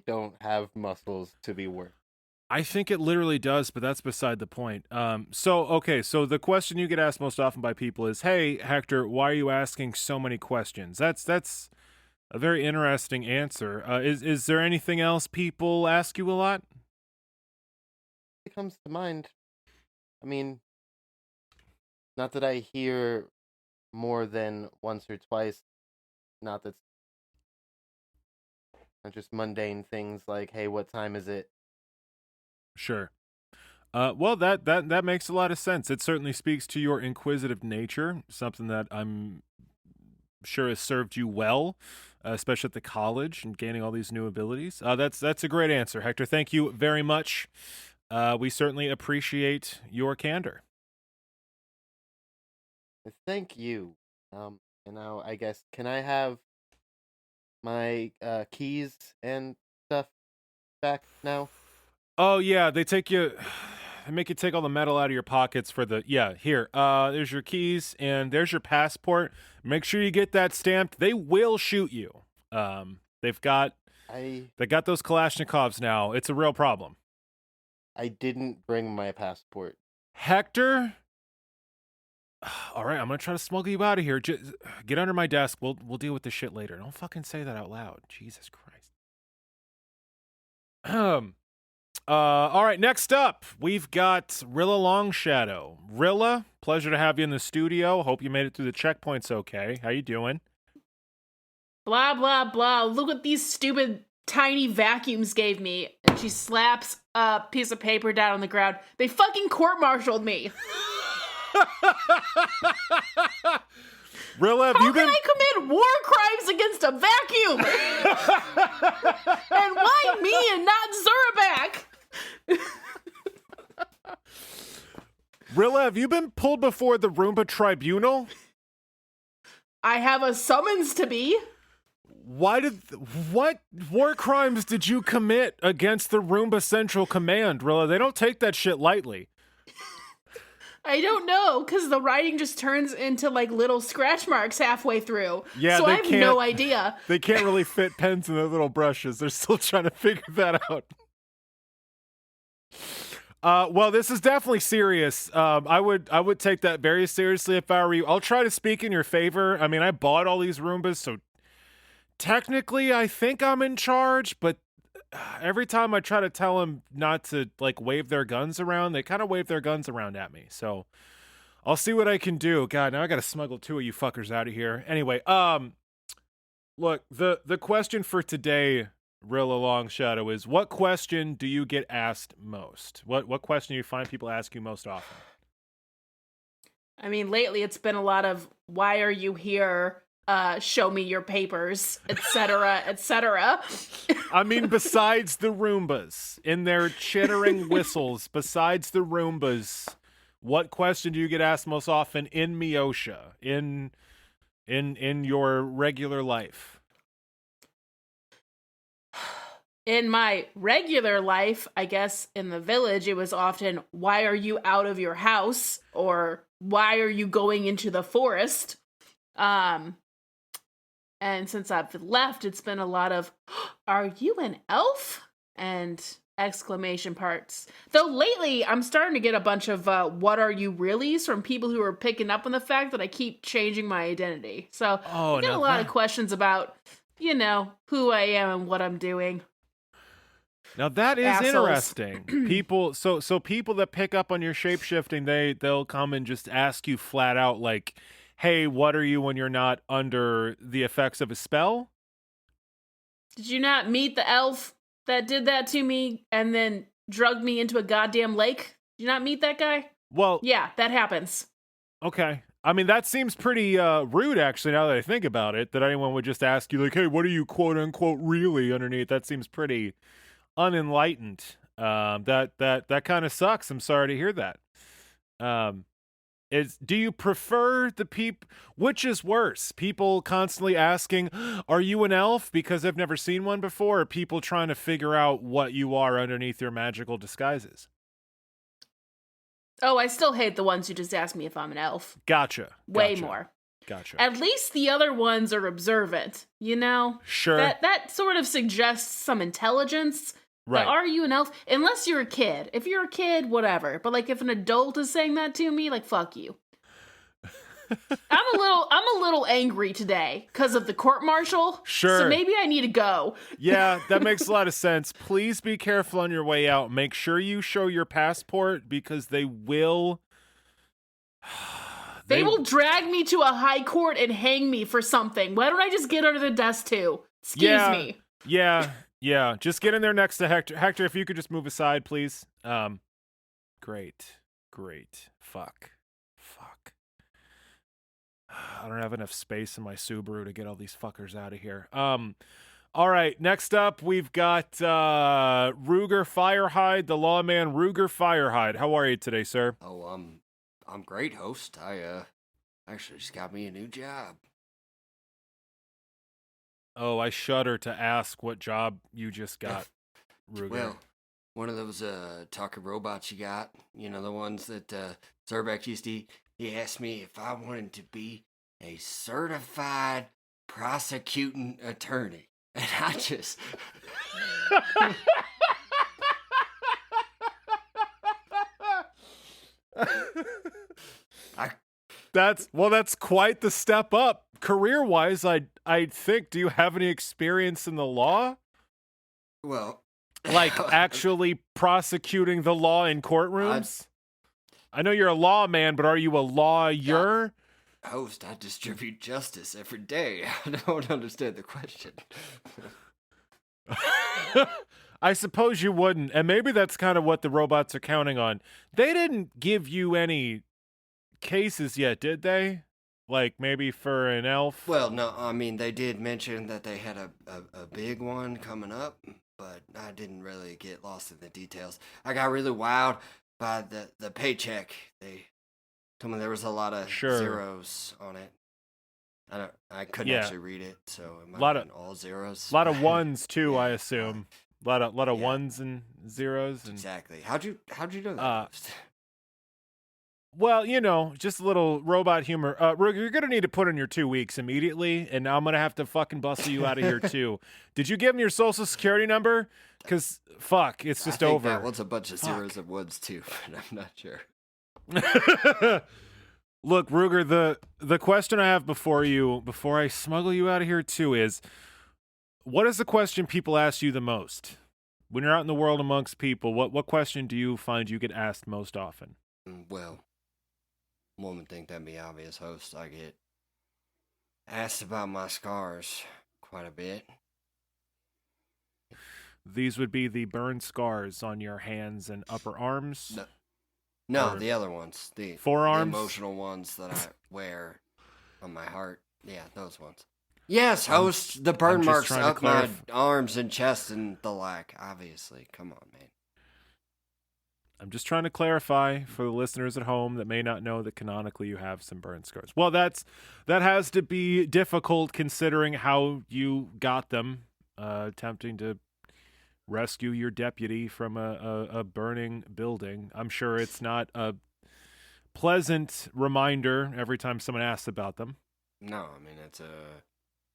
don't have muscles to be worked. I think it literally does, but that's beside the point. So the question you get asked most often by people is, "Hey, Hector, why are you asking so many questions?" That's a very interesting answer. Is there anything else people ask you a lot? comes to mind. I mean, not that I hear more than once or twice. Not that's not just mundane things like, "Hey, what time is it?" Sure. Well, that makes a lot of sense. It certainly speaks to your inquisitive nature, something that I'm sure has served you well, especially at the college and gaining all these new abilities. That's a great answer, Hector. Thank you very much. We certainly appreciate your candor. Thank you. And now I guess can I have my keys and stuff back now? Oh yeah, they make you take all the metal out of your pockets for the here. There's your keys and there's your passport. Make sure you get that stamped. They will shoot you. They've got those Kalashnikovs now. It's a real problem. I didn't bring my passport. Hector. All right, I'm gonna try to smuggle you out of here. Just get under my desk. We'll deal with this shit later. Don't fucking say that out loud. Jesus Christ. All right, next up, we've got Rilla Longshadow. Rilla, pleasure to have you in the studio. Hope you made it through the checkpoints okay. How you doing? Blah, blah, blah. Look what these stupid tiny vacuums gave me. And she slaps a piece of paper down on the ground. They fucking court-martialed me. Rilla, have How you been... can I commit war crimes against a vacuum? And why me and not Zurabak? Rilla, have you been pulled before the Roomba Tribunal? I have a summons to be. What war crimes did you commit against the Roomba Central Command, Rilla? They don't take that shit lightly. I don't know, because the writing just turns into, like, little scratch marks halfway through. Yeah, so I have no idea. They can't really fit pens in their little brushes. They're still trying to figure that out. Well, this is definitely serious. I would take that very seriously if I were you. I'll try to speak in your favor. I mean, I bought all these Roombas, so technically I think I'm in charge, but every time I try to tell them not to, like, wave their guns around, they kind of wave their guns around at me. So I'll see what I can do. God, now I got to smuggle two of you fuckers out of here. Anyway, look, the question for today, Rilla Longshadow, is what question do you get asked most? What question do you find people ask you most often? I mean, lately it's been a lot of, why are you here? Show me your papers, etc., etc. I mean, besides the Roombas, in their chittering whistles, besides the Roombas, what question do you get asked most often in Miosha, in your regular life? In my regular life, I guess in the village, it was often, why are you out of your house? Or why are you going into the forest? And since I've left, it's been a lot of, are you an elf? And exclamation parts. Though lately, I'm starting to get a bunch of what are you really's from people who are picking up on the fact that I keep changing my identity. So I get a lot of questions about, you know, who I am and what I'm doing. Now that is Assholes. Interesting. People, so people that pick up on your shapeshifting, they'll come and just ask you flat out, like, hey, what are you when you're not under the effects of a spell? Did you not meet the elf that did that to me and then drugged me into a goddamn lake? Did you not meet that guy? Well, yeah, that happens. Okay. I mean, that seems pretty rude, actually, now that I think about it, that anyone would just ask you, like, hey, what are you, quote unquote, really underneath? That seems pretty unenlightened. That kind of sucks. I'm sorry to hear that. Do you prefer the which is worse? People constantly asking, are you an elf? Because they've never seen one before, or people trying to figure out what you are underneath your magical disguises? Oh, I still hate the ones who just ask me if I'm an elf. Gotcha. Way more. Gotcha. At least the other ones are observant, you know? Sure. That sort of suggests some intelligence. Right. But are you an elf? Unless you're a kid. If you're a kid, whatever. But, like, if an adult is saying that to me, like, fuck you. I'm a little angry today because of the court-martial. Sure. So maybe I need to go. Yeah, that makes a lot of sense. Please be careful on your way out. Make sure you show your passport because they will. They will drag me to a high court and hang me for something. Why don't I just get under the desk too? Excuse me. Yeah. Just get in there next to Hector. Hector, if you could just move aside, please. Great. Fuck. I don't have enough space in my Subaru to get all these fuckers out of here. All right, next up we've got Ruger Firehide, the lawman Ruger Firehide. How are you today, sir? Oh, I'm great, host. I actually just got me a new job. Oh, I shudder to ask what job you just got, Ruger. Well, one of those talking robots you got, you know, the ones that Zerbeck used to eat. He asked me if I wanted to be a certified prosecuting attorney. And I just... That's quite the step up. Career-wise, I think, do you have any experience in the law? Well... Like actually prosecuting the law in courtrooms? I know you're a lawman, but are you a lawyer? Host, I distribute justice every day. I don't understand the question. I suppose you wouldn't, and maybe that's kind of what the robots are counting on. They didn't give you any cases yet, did they? Like maybe for an elf? Well, no, I mean, they did mention that they had a big one coming up, but I didn't really get lost in the details. I got really wowed by the paycheck. They told me there was a lot of zeros on it. I couldn't actually read it, so it might have been all zeros. A lot of ones too, I assume. A lot of yeah. ones and zeros. And, exactly. How'd you know that? Well, you know, just a little robot humor. Ruger, you're gonna need to put in your 2 weeks immediately, and now I'm gonna have to fucking bustle you out of here too. Did you give him your social security number? Because fuck, it's just I think over. That was a bunch of zeros and ones too, but I'm not sure. Look, Ruger, the question I have before you, before I smuggle you out of here too, is what is the question people ask you the most? When you're out in the world amongst people, what question do you find you get asked most often? Well, one would think that'd be obvious, host. I get asked about my scars quite a bit. These would be the burn scars on your hands and upper arms? No, the other ones. The forearms? The emotional ones that I wear on my heart. Yeah, those ones. Yes, host. The burn marks up my arms and chest and the like, obviously. Come on, man. I'm just trying to clarify for the listeners at home that may not know that canonically you have some burn scars. Well, that has to be difficult considering how you got them, attempting to rescue your deputy from a burning building. I'm sure it's not a pleasant reminder every time someone asks about them. No, I mean, it's a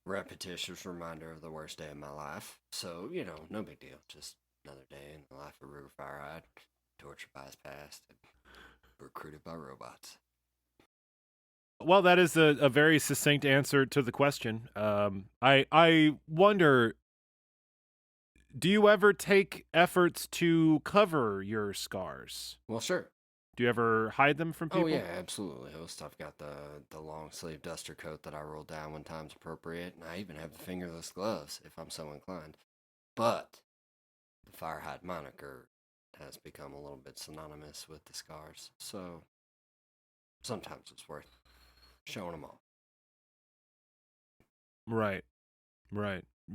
repetitious reminder of the worst day of my life. So, you know, no big deal. Just another day in the life of Ruger Firehide. Tortured by his past and recruited by robots. Well, that is a very succinct answer to the question. I wonder, do you ever take efforts to cover your scars? Well, sure. Do you ever hide them from people? Oh, yeah, absolutely. Host, I've got the long sleeve duster coat that I roll down when time's appropriate, and I even have the fingerless gloves if I'm so inclined. But the Firehide moniker has become a little bit synonymous with the scars, so sometimes it's worth showing them all. Right.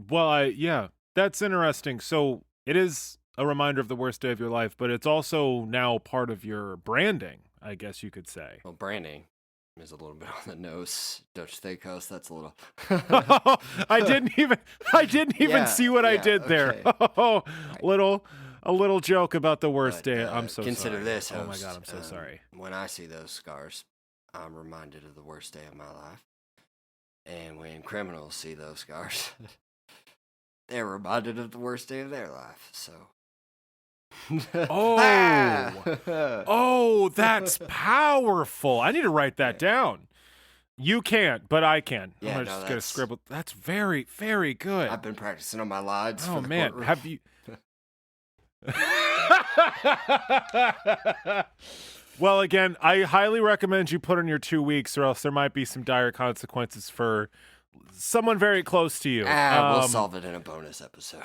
Well, yeah, that's interesting. So it is a reminder of the worst day of your life, but it's also now part of your branding, I guess you could say. Well, branding is a little bit on the nose, don't you think, host? That's a little. I didn't even see what I did there. Right. A little joke about the worst day. I'm so consider sorry. this, host. Oh my God, I'm so sorry. When I see those scars, I'm reminded of the worst day of my life. And when criminals see those scars, they're reminded of the worst day of their life. So. Oh, that's powerful. I need to write that down. You can't, but I can. Yeah, I'm no, just gonna that's- scribble. That's very, very good. I've been practicing on my lines. Oh for the man, courtroom. have you? Well, again, I highly recommend you put in your 2 weeks, or else there might be some dire consequences for someone very close to you. We'll solve it in a bonus episode.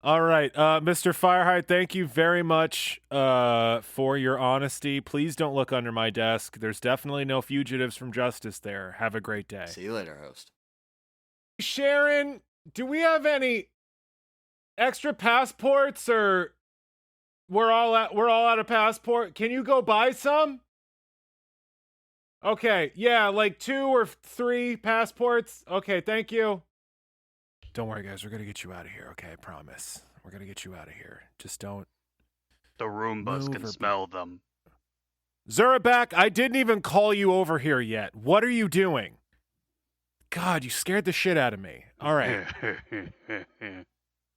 All right, Mr. Firehide, thank you very much for your honesty. Please don't look under my desk. There's definitely no fugitives from justice there. Have a great day. See you later, host. Sharon, do we have any extra passports, or we're all out of passport? Can you go buy some? Okay, yeah, like 2 or 3 passports. Okay, thank you. Don't worry, guys. We're going to get you out of here, okay? I promise. We're going to get you out of here. Just don't. The Roombas Move can or- smell them. Zurabak, I didn't even call you over here yet. What are you doing? God, you scared the shit out of me. All right.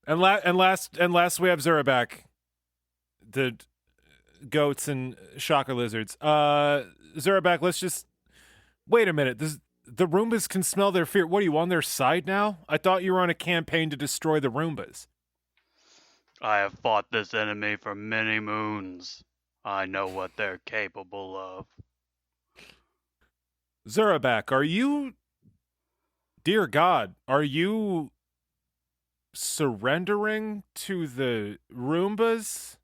And last we have Zurabak. The goats and shocker lizards. Zurabak, let's just wait a minute. The Roombas can smell their fear. What are you, on their side now? I thought you were on a campaign to destroy the Roombas. I have fought this enemy for many moons. I know what they're capable of. Zurabak, are you... Dear God, are you surrendering to the Roombas?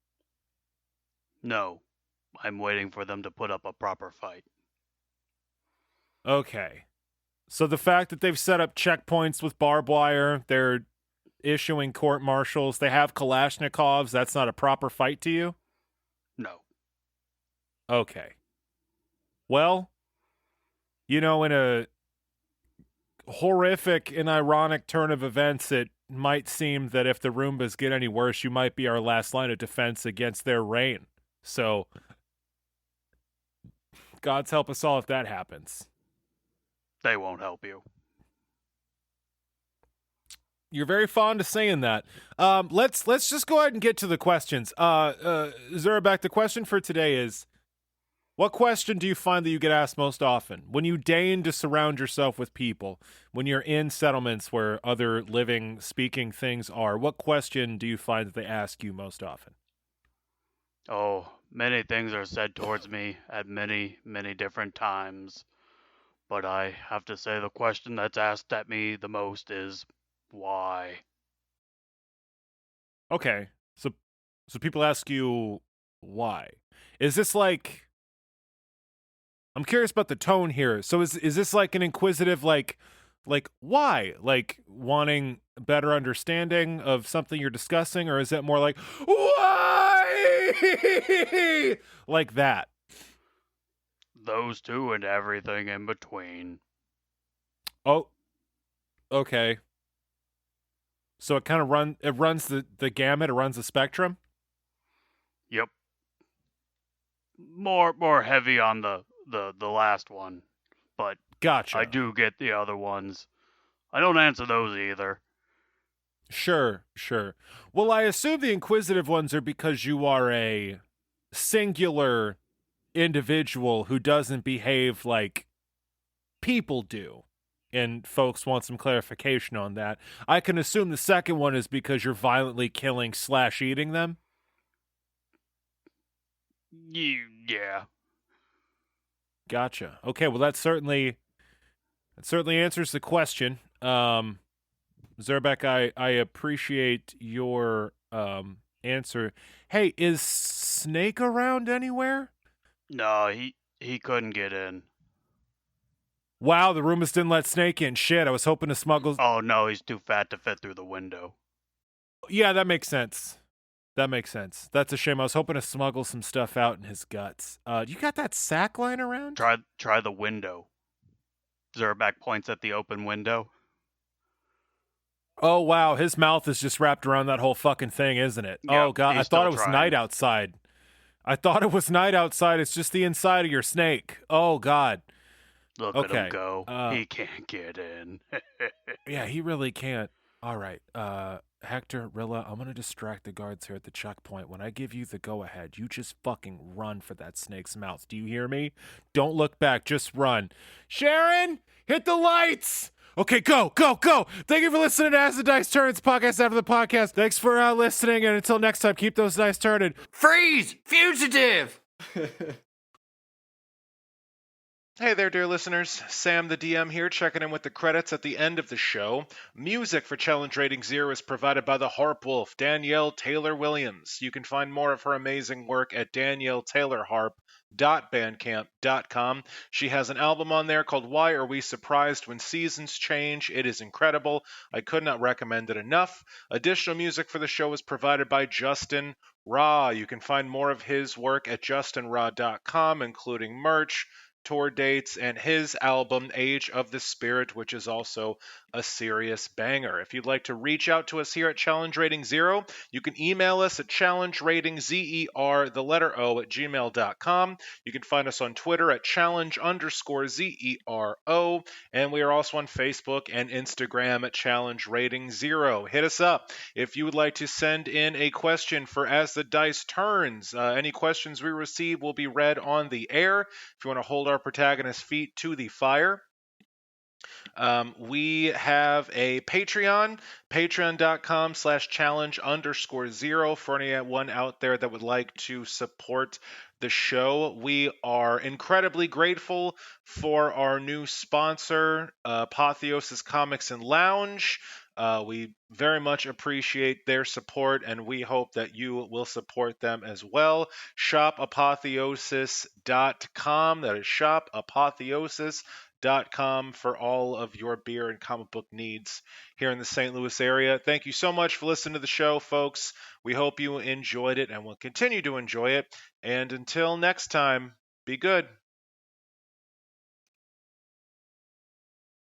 No, I'm waiting for them to put up a proper fight. Okay. So the fact that they've set up checkpoints with barbed wire, they're issuing court-martials, they have Kalashnikovs, that's not a proper fight to you? No. Okay. Well, in a horrific and ironic turn of events, it might seem that if the Roombas get any worse, you might be our last line of defense against their reign. So, God's help us all if that happens. They won't help you. You're very fond of saying that. Let's just go ahead and get to the questions. Zurabak, the question for today is, what question do you find that you get asked most often? When you deign to surround yourself with people, when you're in settlements where other living, speaking things are, what question do you find that they ask you most often? Oh, many things are said towards me at many, many different times. But I have to say the question that's asked at me the most is, why? Okay, so people ask you why. Is this like... I'm curious about the tone here. So is this like an inquisitive, like why? Like wanting better understanding of something you're discussing, or is it more like, why? Like that? Those two and everything in between. Oh, okay. So it kind of runs the gamut, it runs the spectrum? Yep. More heavy on the last one, but Gotcha. I do get the other ones. I don't answer those either. Sure. Well, I assume the inquisitive ones are because you are a singular individual who doesn't behave like people do, and folks want some clarification on that. I can assume the second one is because you're violently killing / eating them. Yeah. Gotcha. Okay, well that certainly answers the question. Zurabak, I appreciate your answer. Hey, is Snake around anywhere? No, he couldn't get in. Wow, the Roombas didn't let Snake in. Shit, I was hoping to smuggle... Oh no, he's too fat to fit through the window. Yeah, that makes sense. That's a shame. I was hoping to smuggle some stuff out in his guts. You got that sack lying around? Try the window. Zurabak points at the open window. Oh, wow. His mouth is just wrapped around that whole fucking thing, isn't it? Yeah, oh, God. I he's thought still it was trying. night outside. It's just the inside of your snake. Oh, God. Look at Okay, him go. He can't get in. Yeah, he really can't. All right. Hector, Rilla, I'm gonna distract the guards here at the checkpoint. When I give you the go-ahead, you just fucking run for that snake's mouth. Do you hear me? Don't look back, just run. Sharon, hit the lights! Okay, go, go, go! Thank you for listening to As the Dice Turns, podcast after the podcast. Thanks for listening, and until next time, keep those dice turning. Freeze! Fugitive! Hey there, dear listeners. Sam the DM here, checking in with the credits at the end of the show. Music for Challenge Rating 0 is provided by the Harp Wolf, Danielle Taylor Williams. You can find more of her amazing work at danielletaylorharp.bandcamp.com. She has an album on there called Why Are We Surprised When Seasons Change? It is incredible. I could not recommend it enough. Additional music for the show is provided by Justin Ra. You can find more of his work at justinra.com, including merch, tour dates, and his album Age of the Spirit, which is also a serious banger. If you'd like to reach out to us here at Challenge Rating 0, you can email us at challengeratingzero@gmail.com. You can find us on Twitter at challenge_zero, and we are also on Facebook and Instagram at Challenge Rating 0. Hit us up if you would like to send in a question for As the Dice Turns. Any questions we receive will be read on the air. If you want to hold our protagonist's feet to the fire, we have a Patreon, patreon.com/challenge_0 for anyone out there that would like to support the show. We are incredibly grateful for our new sponsor, Apotheosis Comics and Lounge. We very much appreciate their support, and we hope that you will support them as well. Shopapotheosis.com. That is shopapotheosis.com for all of your beer and comic book needs here in the St. Louis area. Thank you so much for listening to the show, folks. We hope you enjoyed it and will continue to enjoy it. And until next time, be good.